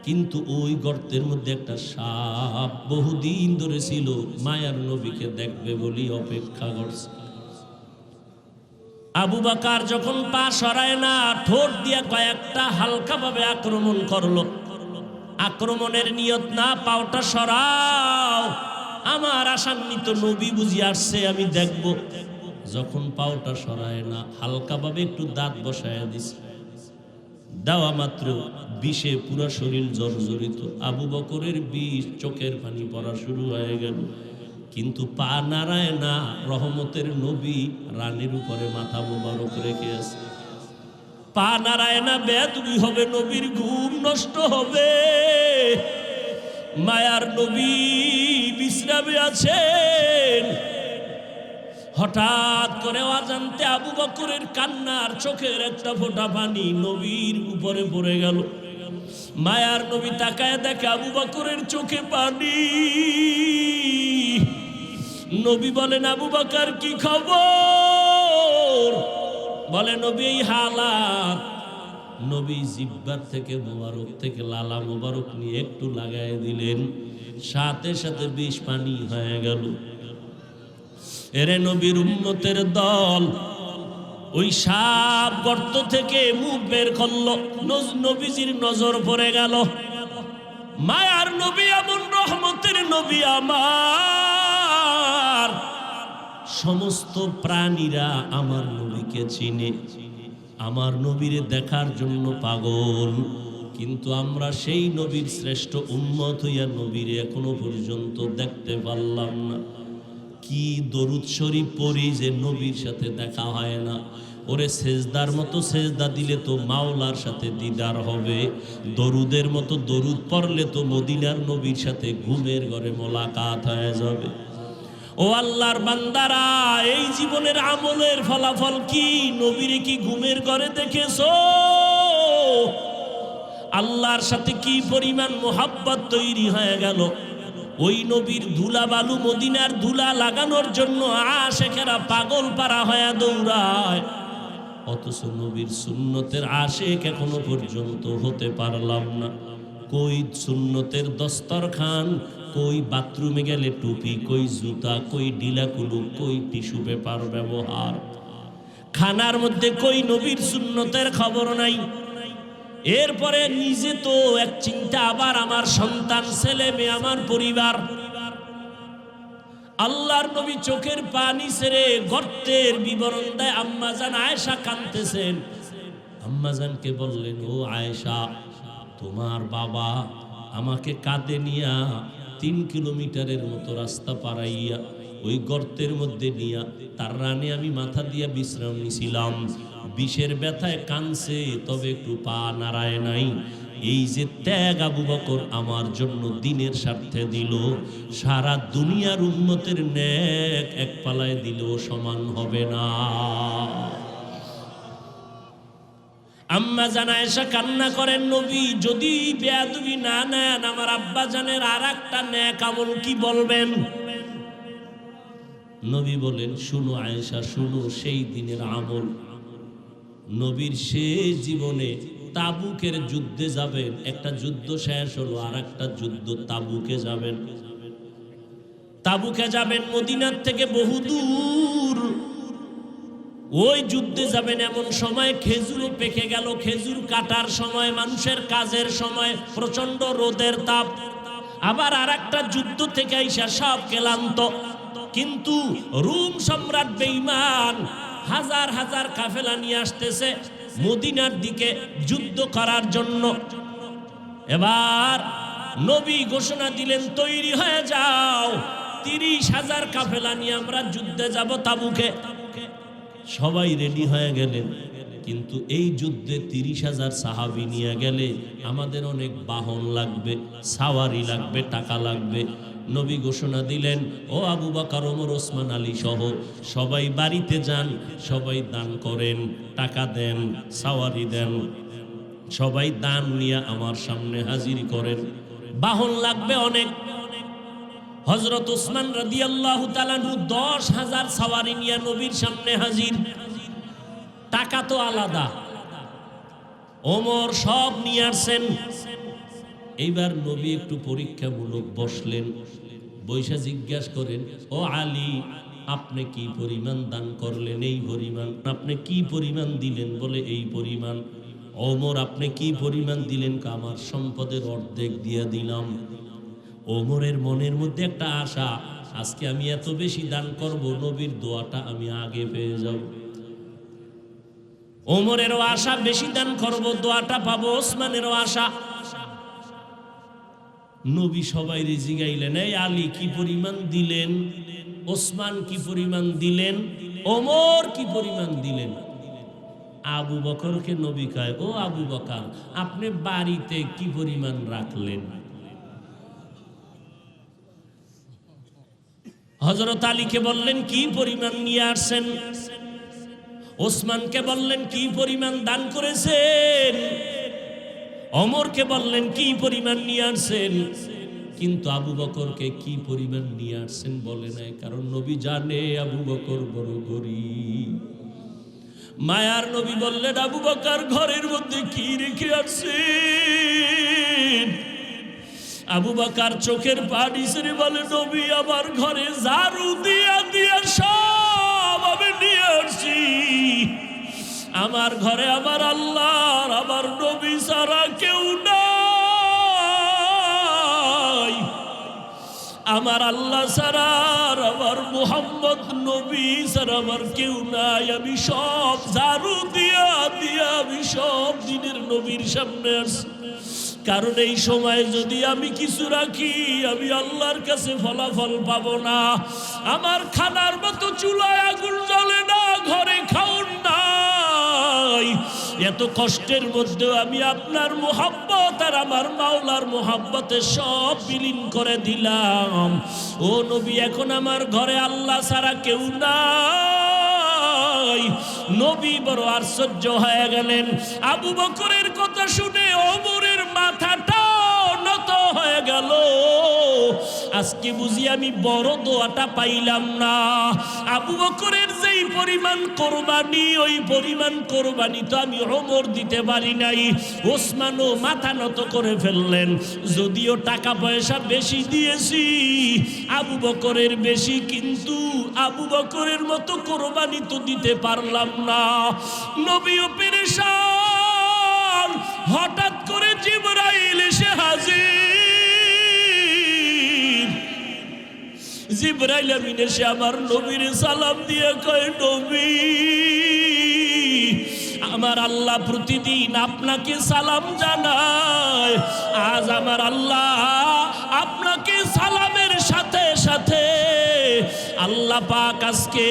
কিন্তু ওই গর্তের মধ্যে একটা সাপ বহুদিন ধরে ছিল, মায়ার নবীকে দেখবে বলি অপেক্ষা করছে। আবু বকর যখন পা সরায় না, ঠোঁট দিয়া কয়েকটা হালকা ভাবে আক্রমণ করলো। আক্রমণের নিয়ত না, পাওটা সরাও, আমার আশান্বিত নবী বুঝি আসছে, আমি দেখব। যখন পাওটা সরায় না, হালকা ভাবে একটু দাঁত বসায় দিছে। দেওয়া মাত্র বিষে পুরো শরীর জর্জরিত। আবু বকরের বিষ, চোখের পানি পড়া শুরু হয়ে গেল। কিন্তু পা নাড়ায় না। রহমতের নবী রানের উপরে মাথা মোবারক রেখে আছে। পা নাড়ায় না, বেদবি হবে, নবীর ঘুম নষ্ট হবে। মায়ার নবী বিশ্রামে আছেন। হঠাৎ করে অজান্তে আবু বকরের কান্নার চোখের একটা ফোঁটা পানি নবীর উপরে পড়ে গেল। মায়ার নবী তাকায় দেখে আবু বকরের চোখে পানি। নবী বলেন, আবু বকর কি খবর? বলে, নবী এই হালাত। নবী জিহ্বার থেকে মোবারক থেকে লালা মোবারক নিয়ে একটু লাগায় দিলেন, সাথে সাথে বিষ পানি হয়ে গেল। এরে নবীর উম্মতের দল, ওই সাপ গর্ত থেকে মুখ বের করলো। নবীজির নজর পড়ে গেল। মায়ার নবী এমন রহমতের নবী আমার, সমস্ত প্রাণীরা আমার নবীকে চিনে, আমার নবীরে দেখার জন্য পাগল। কিন্তু আমরা সেই নবীর শ্রেষ্ঠ উম্মত হইয়া নবীরে এখনো পর্যন্ত দেখতে পারলাম না। কি দরুদ শরীফ পড়ি যে নবীর সাথে দেখা হয় না। ওরে সেজদার মতো সেজদা দিলে তো মাওলার সাথে দিদার হবে, দরুদের মতো দরুদ পড়লে তো মদিনার নবীর সাথে ঘুমের ঘরে মোলাকাত হয়ে যাবে। ও আল্লাহর বান্দারা, এই জীবনের আমলের ফলাফল কি? নবীরে কি ঘুমের ঘরে দেখেছো? আল্লাহর সাথে কি পরিমাণ মোহাব্বত তৈরি হয়ে গেল। ওই নবীর ধুলা বালু, মদিনার ধুলা লাগানোর জন্য আশেকেরা পাগল পারা হয়ে দৌড়ায়। অথচ নবীর সুন্নতের আশেক এখনো পর্যন্ত হতে পারলাম না। কই সুন্নতের দস্তরখান, কই বাথরুমে গেলে টুপি, কই জুতা, কই ডিলাকুলু, কই টিস্যু পেপার ব্যবহার। খানার মধ্যে কই নবীর সুন্নতের খবর নাই। এরপরে নিজে তো এক চিন্তা, আবার আমার সন্তান, ছেলে মেয়ে, আমার পরিবার। আল্লাহর নবী চোখের পানি ছেড়ে গর্তের বিবরণ দেয়। আম্মাজান আয়েশা কাঁদতেছেন। আম্মাজানকে বললেন, ও আয়েশা, তোমার বাবা আমাকে কাঁধে নিয়া 3 কিলোমিটারের মতো রাস্তা পারাইয়া ওই গর্তের মধ্যে নিয়া তার রানে আমি মাথা দিয়া বিশ্রাম নিছিলাম। বিষের ব্যথায় কানছে, তবে একটু পা নাড়ায় নাই। এই যে ত্যাগ আবু বকর আমার জন্য দিনের স্বার্থে দিল, সারা দুনিয়ার উম্মতের নেক এক পালায় দিলেও সমান হবে না। আম্মা জান আয়েশা কান্না করেন, নবী যদি বেয়াদবি না নেন, আমার আব্বা জানের আর একটা নেক আমল কি বলবেন? নবী বলেন, শুনো আয়েশা, শুনো সেই দিনের আমল। নবীর শেষ জীবনে তাবুকের যুদ্ধে যাবেন। একটা যুদ্ধ শেষ হলো, আর একটা যুদ্ধ তাবুকে যাবেন। তাবুকে যাবেন মদিনার থেকে বহুদূর। ওই যুদ্ধে যাবেন এমন সময় খেজুরও পেকে গেল, খেজুর কাটার সময়, মানুষের কাজের সময়, প্রচন্ড রোদের তাপ। আবার আর একটা যুদ্ধ থেকে আইসা সব ক্লান্ত, কিন্তু রোম সম্রাট বেঈমান হাজার হাজার কাফেলা নিয়ে আসতেছে মদিনার দিকে যুদ্ধ করার জন্য। এবার নবী ঘোষণা দিলেন, তৈরি হয়ে যাও, 30,000 কাফেলা নিয়ে আমরা যুদ্ধে যাব তাবুকে। সবাই রেডি হয়ে গেলেন, কিন্তু এই যুদ্ধে 30,000 সাহাবী নিয়ে গেলে আমাদের অনেক বাহন লাগবে, সাওয়ারি লাগবে, টাকা লাগবে। নবী ঘোষণা দিলেন, ও আবু বকর, ওমর, ওসমান, আলী সহ সবাই বাড়িতে যান, সবাই দান করেন, টাকা দেন, সাওয়ারি দেন, সবাই দান নিয়ে আমার সামনে হাজির করেন। বাহন লাগবে অনেক। হযরত ওসমান রাদিয়াল্লাহু তাআলা 10,000 সাওয়ারি নিয়ে নবীর সামনে হাজির। টাকা তো আলাদা, ওমর সব নিয়ে আসছেন। এইবার নবী একটু পরীক্ষামূলক বসলেন, বৈশা জিজ্ঞাসা করেন, ও আলী, আপনি কি পরিমাণ দান করলেন? এই পরিমাণ। আপনি কি পরিমাণ দিলেন? বলে এই পরিমাণ। ওমর, আপনি কি পরিমাণ দিলেন? আমার সম্পদের অর্ধেক দিয়ে দিলাম। ওমরের মনের মধ্যে একটা আশা, আজকে আমি এত বেশি দান করব, নবীর দোয়াটা আমি আগে পেয়ে যাব। ওমরেরও আশা বেশি দান করব, দোয়াটা পাবো। ওসমানেরও আশা। নবী সবাই জিগাইলেন, এই আলী কি পরিমাণ দিলেন? ওসমান কি পরিমাণ দিলেন? ওমর কি পরিমাণ দিলেন? আবু বকরকে নবী কয়, ও আবু বকর, আপনি বাড়িতে কি পরিমাণ রাখলেন? হযরত আলীকে বললেন, কি পরিমাণ নিয়ে আসছেন? ওসমানকে বললেন, কি পরিমাণ দান করেছেন? ওমরকে বললেন, কি পরিমাণ নিয়ে আসছেন? কিন্তু আবু বকরকে কি পরিমাণ নিয়ে আসছেন বলে নাই, কারণ নবী জানে আবু বকর বড় গরীব। মায়ার নবী বললেন, আবু বকর ঘরের মধ্যে কি রেখে আসছেন? আবু বকর চোখের পানি ছেড়ে বলে, নবী, আমার ঘরে ঝাড়ু দিয়া দিয়া সব আমি নিয়ে আসছি। আমার ঘরে আমার আল্লাহর, আমার নবী ছাড়া কেউ নাই। আমার আল্লাহ ছাড়া, আমার মুহাম্মদ নবী ছাড়া আমার কেউ নাই। আমি সব ঝাড়ু দিয়া দিয়া আমি সব দিনের নবীর সামনে আসছি, কারণ এই সময় যদি আমি কিছু রাখি, আমি আল্লাহর কাছে ফলাফল পাবো না। আমার খানার মতো চুলায় আগুন জ্বলে না, ঘরে খাউন নাই। এত কষ্টের মধ্যেও আমি আপনার মুহাব্বত আর আমার মাওলার মুহাব্বতে সব বিলীন করে দিলাম। ও নবী, এখন আমার ঘরে আল্লাহ ছাড়া কেউ নাই। নবী বড় আশ্চর্য হয়ে গেলেন। আবু বকরের কথা শুনে ওমরের মাথাটা নত হয়ে গেল। আজকে বুঝি আমি বড় দোয়াটা পাইলাম না। আবু বকরের যেই পরিমাণ কোরবানি, ওই পরিমাণ কোরবানি তো আমি ওমর দিতে পারি নাই। ওসমানও মাথা নত করে ফেললেন। যদিও টাকা পয়সা বেশি দিয়েছি, আবু বকরের বেশি, কিন্তু আবু বকরের মতো কোরবানি তো দিতে পারলাম না। নবীও পেরেশান। হঠাৎ করে জিবরাইল এসে হাজির। জিবরাইল আমিন এসে আমার নবীর সালাম দিয়ে কয়, নবী, আমার আল্লাহ প্রতিদিন আপনাকে সালাম জানায়। আজ আমার আল্লাহ আপনাকে সালামের সাথে সাথে আল্লাহ পাক আজকে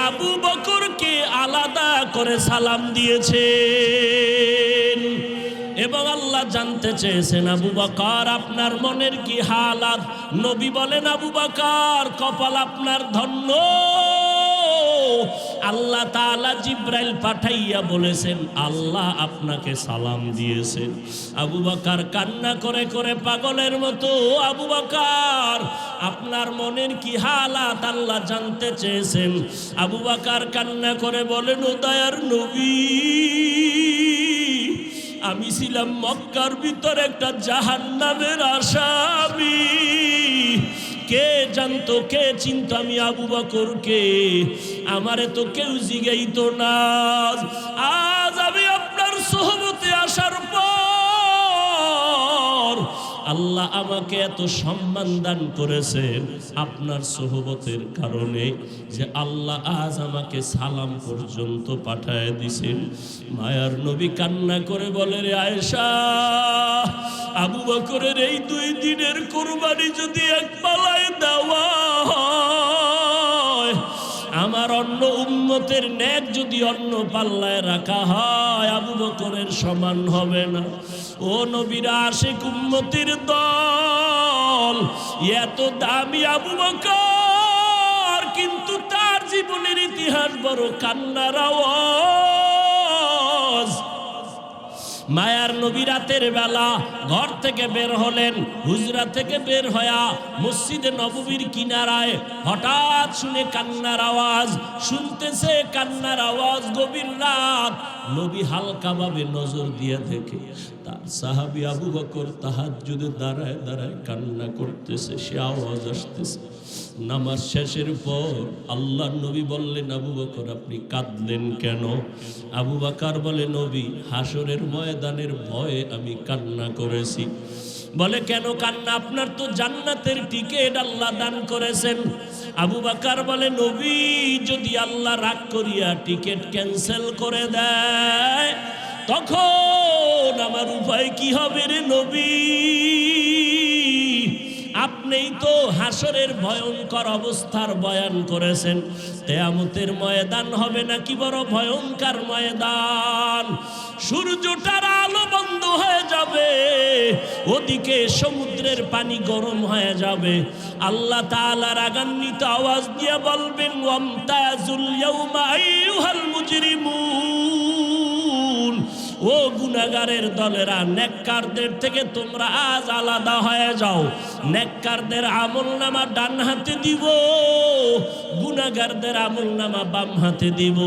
আবু বকরকে আলাদা করে সালাম দিয়েছেন। এবং আল্লাহ জানতে চেয়েছেন, আবু বকর, আপনার মনের কি হালাত? নবী বলেন, আবু বকর, কপাল আপনার ধন্য। আল্লাহ তাআলা জিবরাইল পাঠাইয়া বলেছেন, আল্লাহ আপনাকে সালাম দিয়েছেন। আবু বকর কান্না করে করে পাগলের মতো, আবু বকর, আপনার মনের কি হালাত আল্লাহ জানতে চেয়েছেন। আবু বকর কান্না করে বলেন, ও দয়ার নবী, আমি ছিলাম মক্কার ভিতর একটা জাহান্নামের আসামি। কে জানতো, কে চিনতো আমি আবু বকরকে? আমারে তো কেউ জিগাইতো না। আজ আমি আপনার সোহবতে আসার পর আল্লাহ আমাকে এত সম্মান দান করেছেন আপনার সোহবতের কারণে, যে আল্লাহ আজ আমাকে সালাম পর্যন্ত পাঠায় দিছেন। মায়ার নবী কান্না করে বলে, রে আয়েশা, আবু বকরের এই 2 দিনের কুরবানি যদি এক পালায় দেওয়া হয়, আমার অন্য উম্মতের নেক যদি অন্য পাল্লায় রাখা হয়, আবু বকরের সমান হবে না। ও নবীর আশিক উম্মতের দল, এত দামি আবু বকর, কিন্তু তার জীবনের ইতিহাস বড় কান্নার আওয়াজ। মায়ার নবী রাতের বেলা ঘর থেকে বের হলেন, হুজরা থেকে বের হয়া মসজিদে নববীর কিনারায় হঠাৎ শুনে কান্নার আওয়াজ, শুনতেছে কান্নার আওয়াজ। গভীর রাত, নবী হালকাভাবে নজর দিয়ে দেখে তার সাহাবী আবু বকর তাহাজ্জুদে দাঁড়ায় দাঁড়ায় কান্না করতেছে, সে আওয়াজ আসতেছে। নামাজ শেষের পর আল্লাহর নবী বললেন, আবু বকর আপনি কাঁদলেন কেন? আবু বকর বলে, নবী হাসরের ময়দানের ভয়ে আমি কান্না করেছি। বলে, কেন কান্না? আপনার তো জান্নাতের টিকিট আল্লাহ দান করেছেন। আবু বকর বলে, নবী যদি আল্লাহ রাগ করিয়া টিকিট ক্যান্সেল করে দেয়, তখন আমার উপায় কি হবে রে নবী? আপনিই তো হাসরের ভয়ঙ্কর অবস্থার বয়ান করেছেন। কিয়ামতের ময়দান হবে নাকি বড় ভয়ঙ্কর ময়দান। সূর্যটার আলো বন্ধ হয়ে যাবে, ওদিকে সমুদ্রের পানি গরম হয়ে যাবে। আল্লাহ তাআলা রাগান্বিত আওয়াজ দিয়ে বলবেন, ওয়ামতাজুল ইয়াউমা আইয়ুহাল মুজরিমুন, ও গুনাহগারের দলেরা, নেককারদের থেকে তোমরা আজ আলাদা হয়ে যাও। নেককারদের আমলনামা ডান হাতে দিব, গুনাহগারদের আমলনামা বাম হাতে দিব।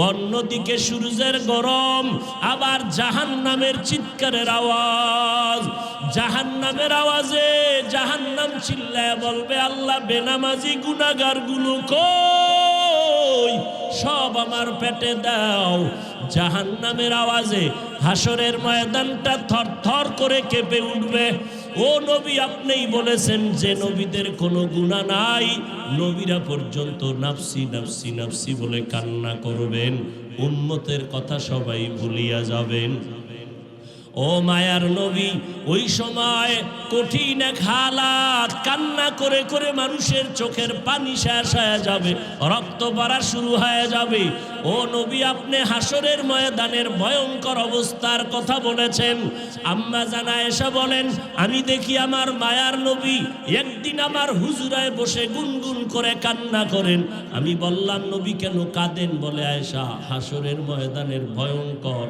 অন্যদিকে সূর্যের গরম, আবার জাহান্নামের চিৎকারের আওয়াজ। জাহান্নামের আওয়াজে জাহান্নাম চিল্লায় বলবে, আল্লাহ বেনামাজি গুনাহগারগুলো কই? সব আমার পেটে দাও। জাহান্নামের আওয়াজে হাসরের ময়দানটা থরথর করে কেঁপে উঠবে। ও নবী, আপনিই বলেছেন যে নবীদের কোনো গুনাহ নাই, নবীরা পর্যন্ত নাফসি নাফসি নাফসি বলে কান্না করবেন, উম্মতের কথা সবাই ভুলিয়া যাবেন। ও মায়ার নবী, ওই সময় কঠিন এক হালাত, কান্না করে করে মানুষের চোখের পানি শেষ হয়ে যাবে, রক্ত পড়া শুরু হয়ে যাবে। ও নবী, আপনি হাসরের ময়দানের ভয়ঙ্কর অবস্থার কথা বলেছেন। আম্মা জান আয়েশা বলেন, আমি দেখি আমার মায়ার নবী একদিন আমার হুজুরায় বসে গুনগুন করে কান্না করেন। আমি বললাম, নবী কেন কাঁদেন? বলে, আয়েশা, হাসরের ময়দানের ভয়ঙ্কর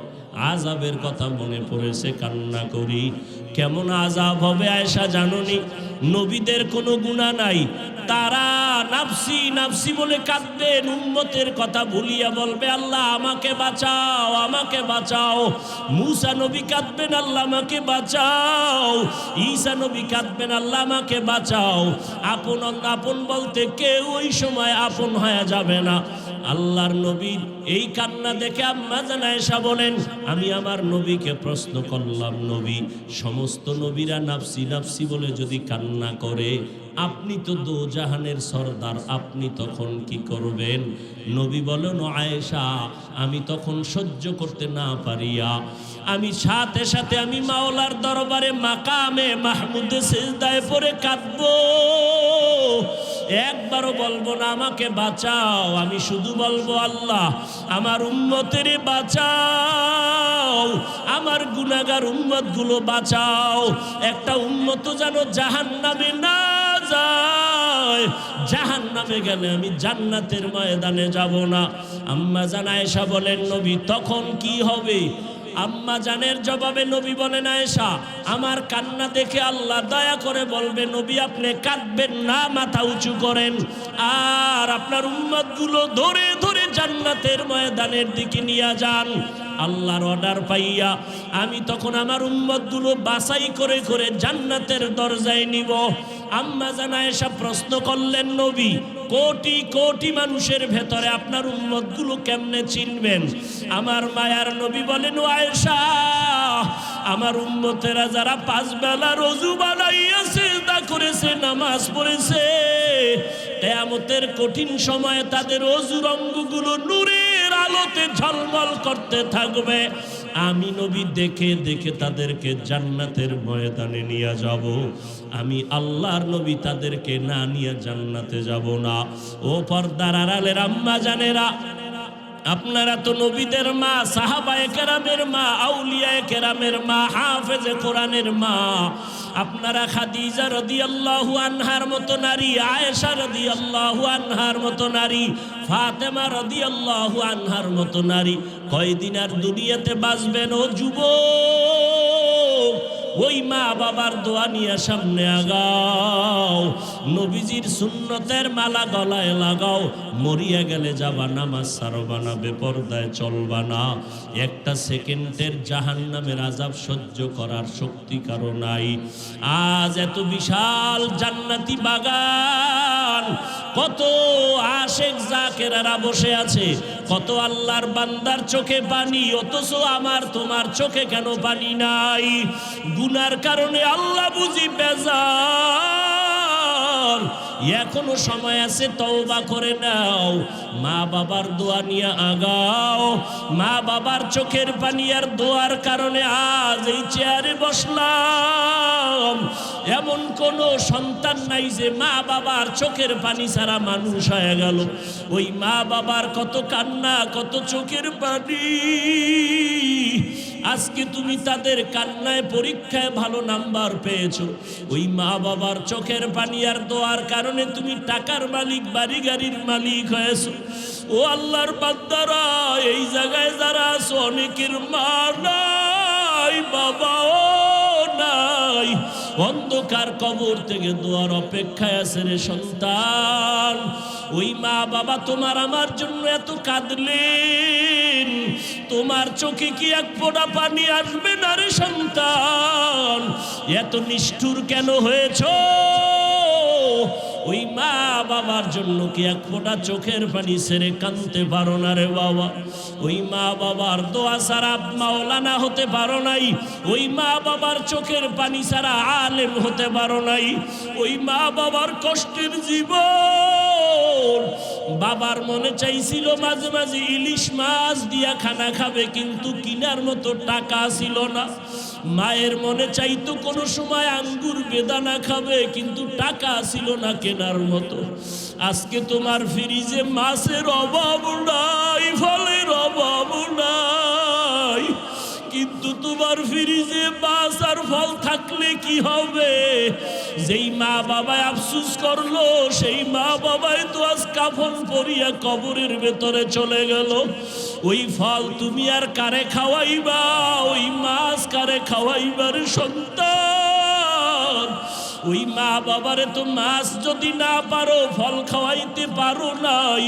আযাবের কথা মনে পড়েছে, কান্না করি। কেমন আযাব হবে আয়েশা জানোনি? নবীদের কোনো গুনাহ নাই, তারা নাফসি নাফসি বলে কাঁদবেন, উম্মতের কথা ভুলিয়া বলবে, আল্লাহ আমাকে বাঁচাও, আমাকে বাঁচাও। মূসা নবী কাঁদবেন, আল্লাহ আমাকে বাঁচাও। ঈসা নবী কাঁদবেন, আল্লাহ আমাকে বাঁচাও। আপন আপন বলতে কেউ ওই সময় আপন হয়ে যাবে না। আল্লাহর নবীর এই কান্না দেখে আম্মা জান আয়েশা বলেন, আমি আমার নবীকে প্রশ্ন করলাম, নবী, সমস্ত নবীরা নাফসি নাফসি বলে যদি কান্না করে, আপনি তো দোজাহানের সরদার, আপনি তখন কি করবেন? নবী বলেন, আয়েশা, আমি তখন সহ্য করতে না পারিয়া আমি সাথে সাথে আমি মাওলার দরবারে মাকামে মাহমুদে সিজদায় পড়ে কাঁদবো। একবারও বলবো না আমাকে বাঁচাও, আমি শুধু বলবো, আল্লাহ আমার উম্মতের বাঁচাও, আমার গুনাহগার উম্মতগুলো বাঁচাও। একটা উম্মত যেন জাহান্নামে না যায়, জাহান্নামে গেলে আমি জান্নাতের ময়দানে যাব না। আম্মা জান আয়েশা বলেন, নবী তখন কি হবে? আম্মা জানের জবাবে নবী বলেন, আয়েশা, আমার কান্না দেখে আল্লাহ দয়া করে বলবে, নবী আপনি কাঁদবেন না, মাথা উঁচু করেন, আর আপনার উম্মতগুলো ধরে ধরে জান্নাতের ময়দানের দিকে নিয়ে যান। আল্লাহর অর্ডার পাইয়া আমি তখন আমার উম্মতগুলো বাছাই করে করে জান্নাতের দরজায় নিব। আম্মা জান আয়েশা প্রশ্ন করলেন, নবী, কোটি কোটি মানুষের ভেতরে আপনার উম্মতগুলো কেমনে চিনবেন? আমার মায়ার নবী বলেন, ও আয়েশা, আমার উম্মতেরা যারা 5 বেলা রোজু বানাইয়া সিজদা করেছে, নামাজ পড়েছে, কিয়ামতের কঠিন সময়ে তাদের অজুর অঙ্গগুলো নূরের আলোতে ঝলমল করতে থাকবে। আমি নবী দেখে দেখে তাদেরকে জান্নাতের ময়দানে নিয়ে যাব। আমি আল্লাহর নবী তাদেরকে না নিয়ে জান্নাতে যাব না। ও পর্দার আড়ালের আম্মা জানেরা, আপনারা তো নবীদের মা, সাহাবায়ে কেরামের মা, আউলিয়ায়ে কেরামের মা, হাফেজে কোরআনের মা। আপনারা খাদিজা রাদিয়াল্লাহু আনহার মতো নারী, আয়েশা রাদিয়াল্লাহু আনহার মতো নারী, ফাতেমা রাদিয়াল্লাহু আনহার মতো নারী কয়দিন আর দুনিয়াতে বাঁচবেন? ও যুবক, ওই মা বাবার দোয়া নিয়ে সামনে আগাও, নবীজির সুন্নতের মালা গলায় লাগাও। মরিয়া গেলে যাবা, নামাজ ছাড়বা না, বেপরদায় চলবা না। একটা সেকেন্ডের জাহান্নামের আযাব সহ্য করার শক্তি কারো নাই। আজ এত বিশাল জান্নাতি বাগান, কত আশেক জাকেরারা বসে আছে, কত আল্লাহর বান্দার চোখে পানি, অথচ আমার তোমার চোখে কেন পানি নাই? গুনার কারণে আল্লাহ বুঝি বেজার। এখনো সময় আছে, তওবা করে নাও, মা বাবার দোয়া নিয়ে আগাও। মা বাবার চোখের পানি আর দোয়ার কারণে আজ এই চেয়ারে বসলাম। এমন কোন সন্তান নাই যে মা বাবার চোখের পানি ছাড়া মানুষ হয়ে গেল। ওই মা বাবার কত কান্না, কত চোখের পানি। আজকে তুমি তাদের কান্নায় পরীক্ষায় ভালো নাম্বার পেয়েছো। ওই মা বাবার চোখের পানি আর দোয়ার কারণে তুমি টাকার মালিক, বাড়ি গাড়ির মালিক হয়েছো। ও আল্লাহর বান্দারা, এই জায়গায় যারা আছো, অনেকের মা নাই, বাবাও নাই, অন্ধকার কবর থেকে দোয়ার অপেক্ষায় আছে রে সন্তান। ওই মা বাবা তোমার আমার জন্য এত কাঁদলেন, তোমার চোখে কি এক ফোঁটা পানি আসবে না রে সন্তান? এত নিষ্ঠুর কেন হয়েছো? ওই মা বাবার জন্য কি এক ফোঁটা চোখের পানি ছেড়ে কাঁদতে পারো না রে বাবা? ওই মা বাবার দোয়া ছাড়া মাওলানা হতে পারো নাই, ওই মা বাবার চোখের পানি ছাড়া আলেম হতে পারো নাই। ওই মা বাবার কষ্টের জীবন। বাবার মনে চাইছিল মাঝে মাঝে ইলিশ মাছ দিয়া খানা খাবে, কিন্তু কিনার মতো টাকা ছিল না। মায়ের মনে চাইতো কোনো সময় আঙ্গুর বেদানা খাবে, কিন্তু টাকা ছিল না কেনার মতো। আজকে তোমার ফ্রিজে মাছের অভাব নাই, ফলের অভাব নাই, কিন্তু তোমার ফ্রিজে মাছ আর ফল থাকলে কি হবে? যেই মা বাবায় আফসুস করলো, সেই মা বাবায় তো আজ কাফন পরিয়া কবরের ভেতরে চলে গেল। ওই ফল তুমি আর কারে খাওয়াইবা? ওই মাছ কারে খাওয়াইবার সন্তান? ওই মা বাবারে তো মাছ যদি না পারো, ফল খাওয়াইতে পারো নাই।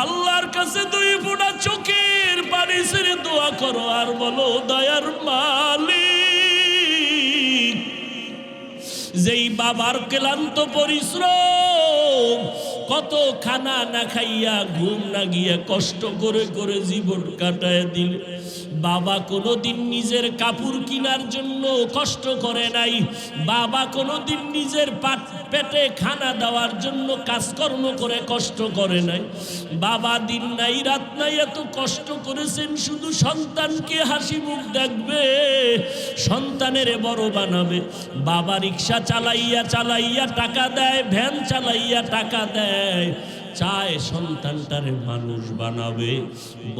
আল্লাহর কাছে 2 ফোঁটা চোখের পানি ছেড়ে দোয়া করো আর বলো, দয়ার মালিক, যেই বাবার ক্লান্ত পরিশ্রম, কত খানা না খাইয়া, ঘুম না গিয়া, কষ্ট করে করে জীবন কাটায় দিল। বাবা কোনোদিন নিজের কাপড় কেনার জন্য কষ্ট করে নাই, বাবা কোনোদিন নিজের পেটে খানা দেওয়ার জন্য কাজকর্ম করে কষ্ট করে নাই। বাবা দিন নাই রাত নাই এত কষ্ট করেছেন শুধু সন্তানকে হাসি মুখ দেখবে, সন্তানের বড় বানাবে। বাবা রিক্সা চালাইয়া চালাইয়া টাকা দেয়, ভ্যান চালাইয়া টাকা দেয়, চায় সন্তানটারে মানুষ বানাবে।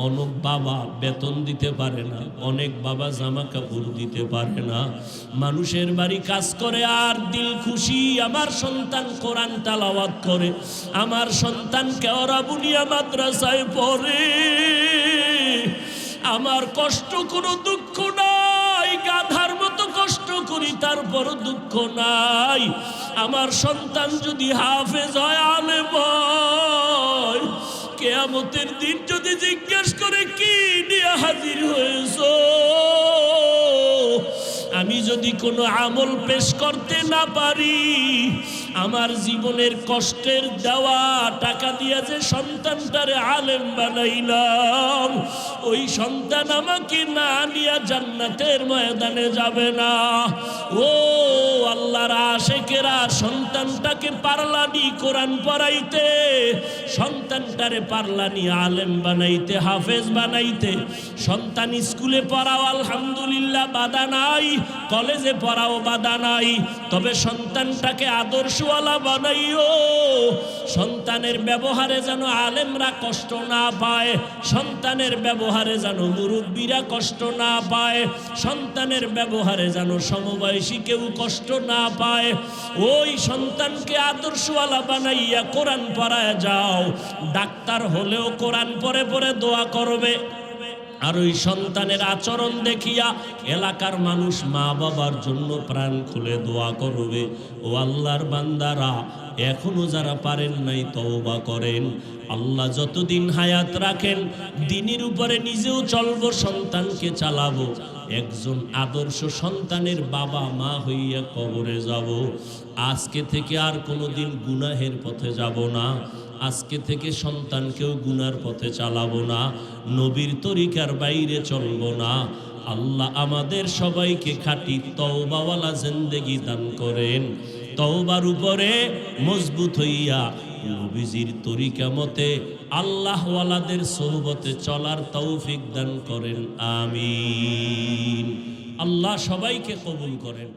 অনেক বাবা বেতন দিতে পারে না, অনেক বাবা জামা কাপড় দিতে পারে না, মানুষের বাড়ি কাজ করে আর দিল খুশি আমার সন্তান কোরআন তেলাওয়াত করে, আমার সন্তান কেওড়া বুনিয়া মাদ্রাসায় পড়ে, আমার কষ্ট কোনো দুঃখ নাই, গাধার মতো কষ্ট করি তারপরও দুঃখ নাই। আমার সন্তান যদি হাফেজ হয়, আলেম হয়, কিয়ামতের দিন যদি জিজ্ঞেস করে কি নিয়ে হাজির হয়েছো, আমি যদি কোনো আমল পেশ করতে না পারি, আমার জীবনের কষ্টের দেওয়া টাকা দিয়ে যে সন্তানটারে আলেম বানাইলাম, ওই সন্তান আমাকে না নিয়ে জান্নাতের ময়দানে যাবে না। ও আল্লাহর আশেকেরা, সন্তানটাকে পারলানি কোরআন পড়াইতে, সন্তানটারে পারলানি আলেম বানাইতে, হাফেজ বানাইতে। সন্তান স্কুলে পড়াও আলহামদুলিল্লাহ বাধা নাই, কলেজে পড়াও বাধা নাই, তবে সন্তানটাকে আদর্শওয়ালা বানাইও। সন্তানের ব্যবহারে যেন আলেমরা কষ্ট না পায়, সন্তানের ব্যবহারে যেন মুরব্বীরা কষ্ট না পায়, সন্তানের ব্যবহারে যেন সমবয়সী কেউ কষ্ট না পায়। ওই সন্তানকে আদর্শওয়ালা বানাইয়া কোরআন পড়ায় যাও। ডাক্তার হলেও কোরআন পড়ে পড়ে দোয়া করবে। আর ওই সন্তানের আচরণ দেখিয়া এলাকার মানুষ মা বাবার জন্য প্রাণ খুলে দোয়া করবে। ও আল্লাহর বান্দারা, এখনো যারা পারেন নাই তওবা করেন। আল্লাহ যতদিন হায়াত রাখেন দ্বীনের উপরে নিজেও চলবো, সন্তানকে চালাবো। একজন আদর্শ সন্তানের বাবা মা হইয়া কবরে যাব। আজকে থেকে আর কোনোদিন গুনাহের পথে যাব না। আজকে থেকে সন্তানকেও গুনার পথে চালাবো না, নবীর তরিকার বাইরে চলবো না। আল্লাহ আমাদের সবাইকে খাঁটি তওবাওয়ালা জিন্দেগি দান করেন। তওবার উপরে মজবুত হইয়া নবীজির তরিকা মতে আল্লাহওয়ালাদের সোহবতে চলার তৌফিক দান করেন। আমিন। আল্লাহ সবাইকে কবুল করেন।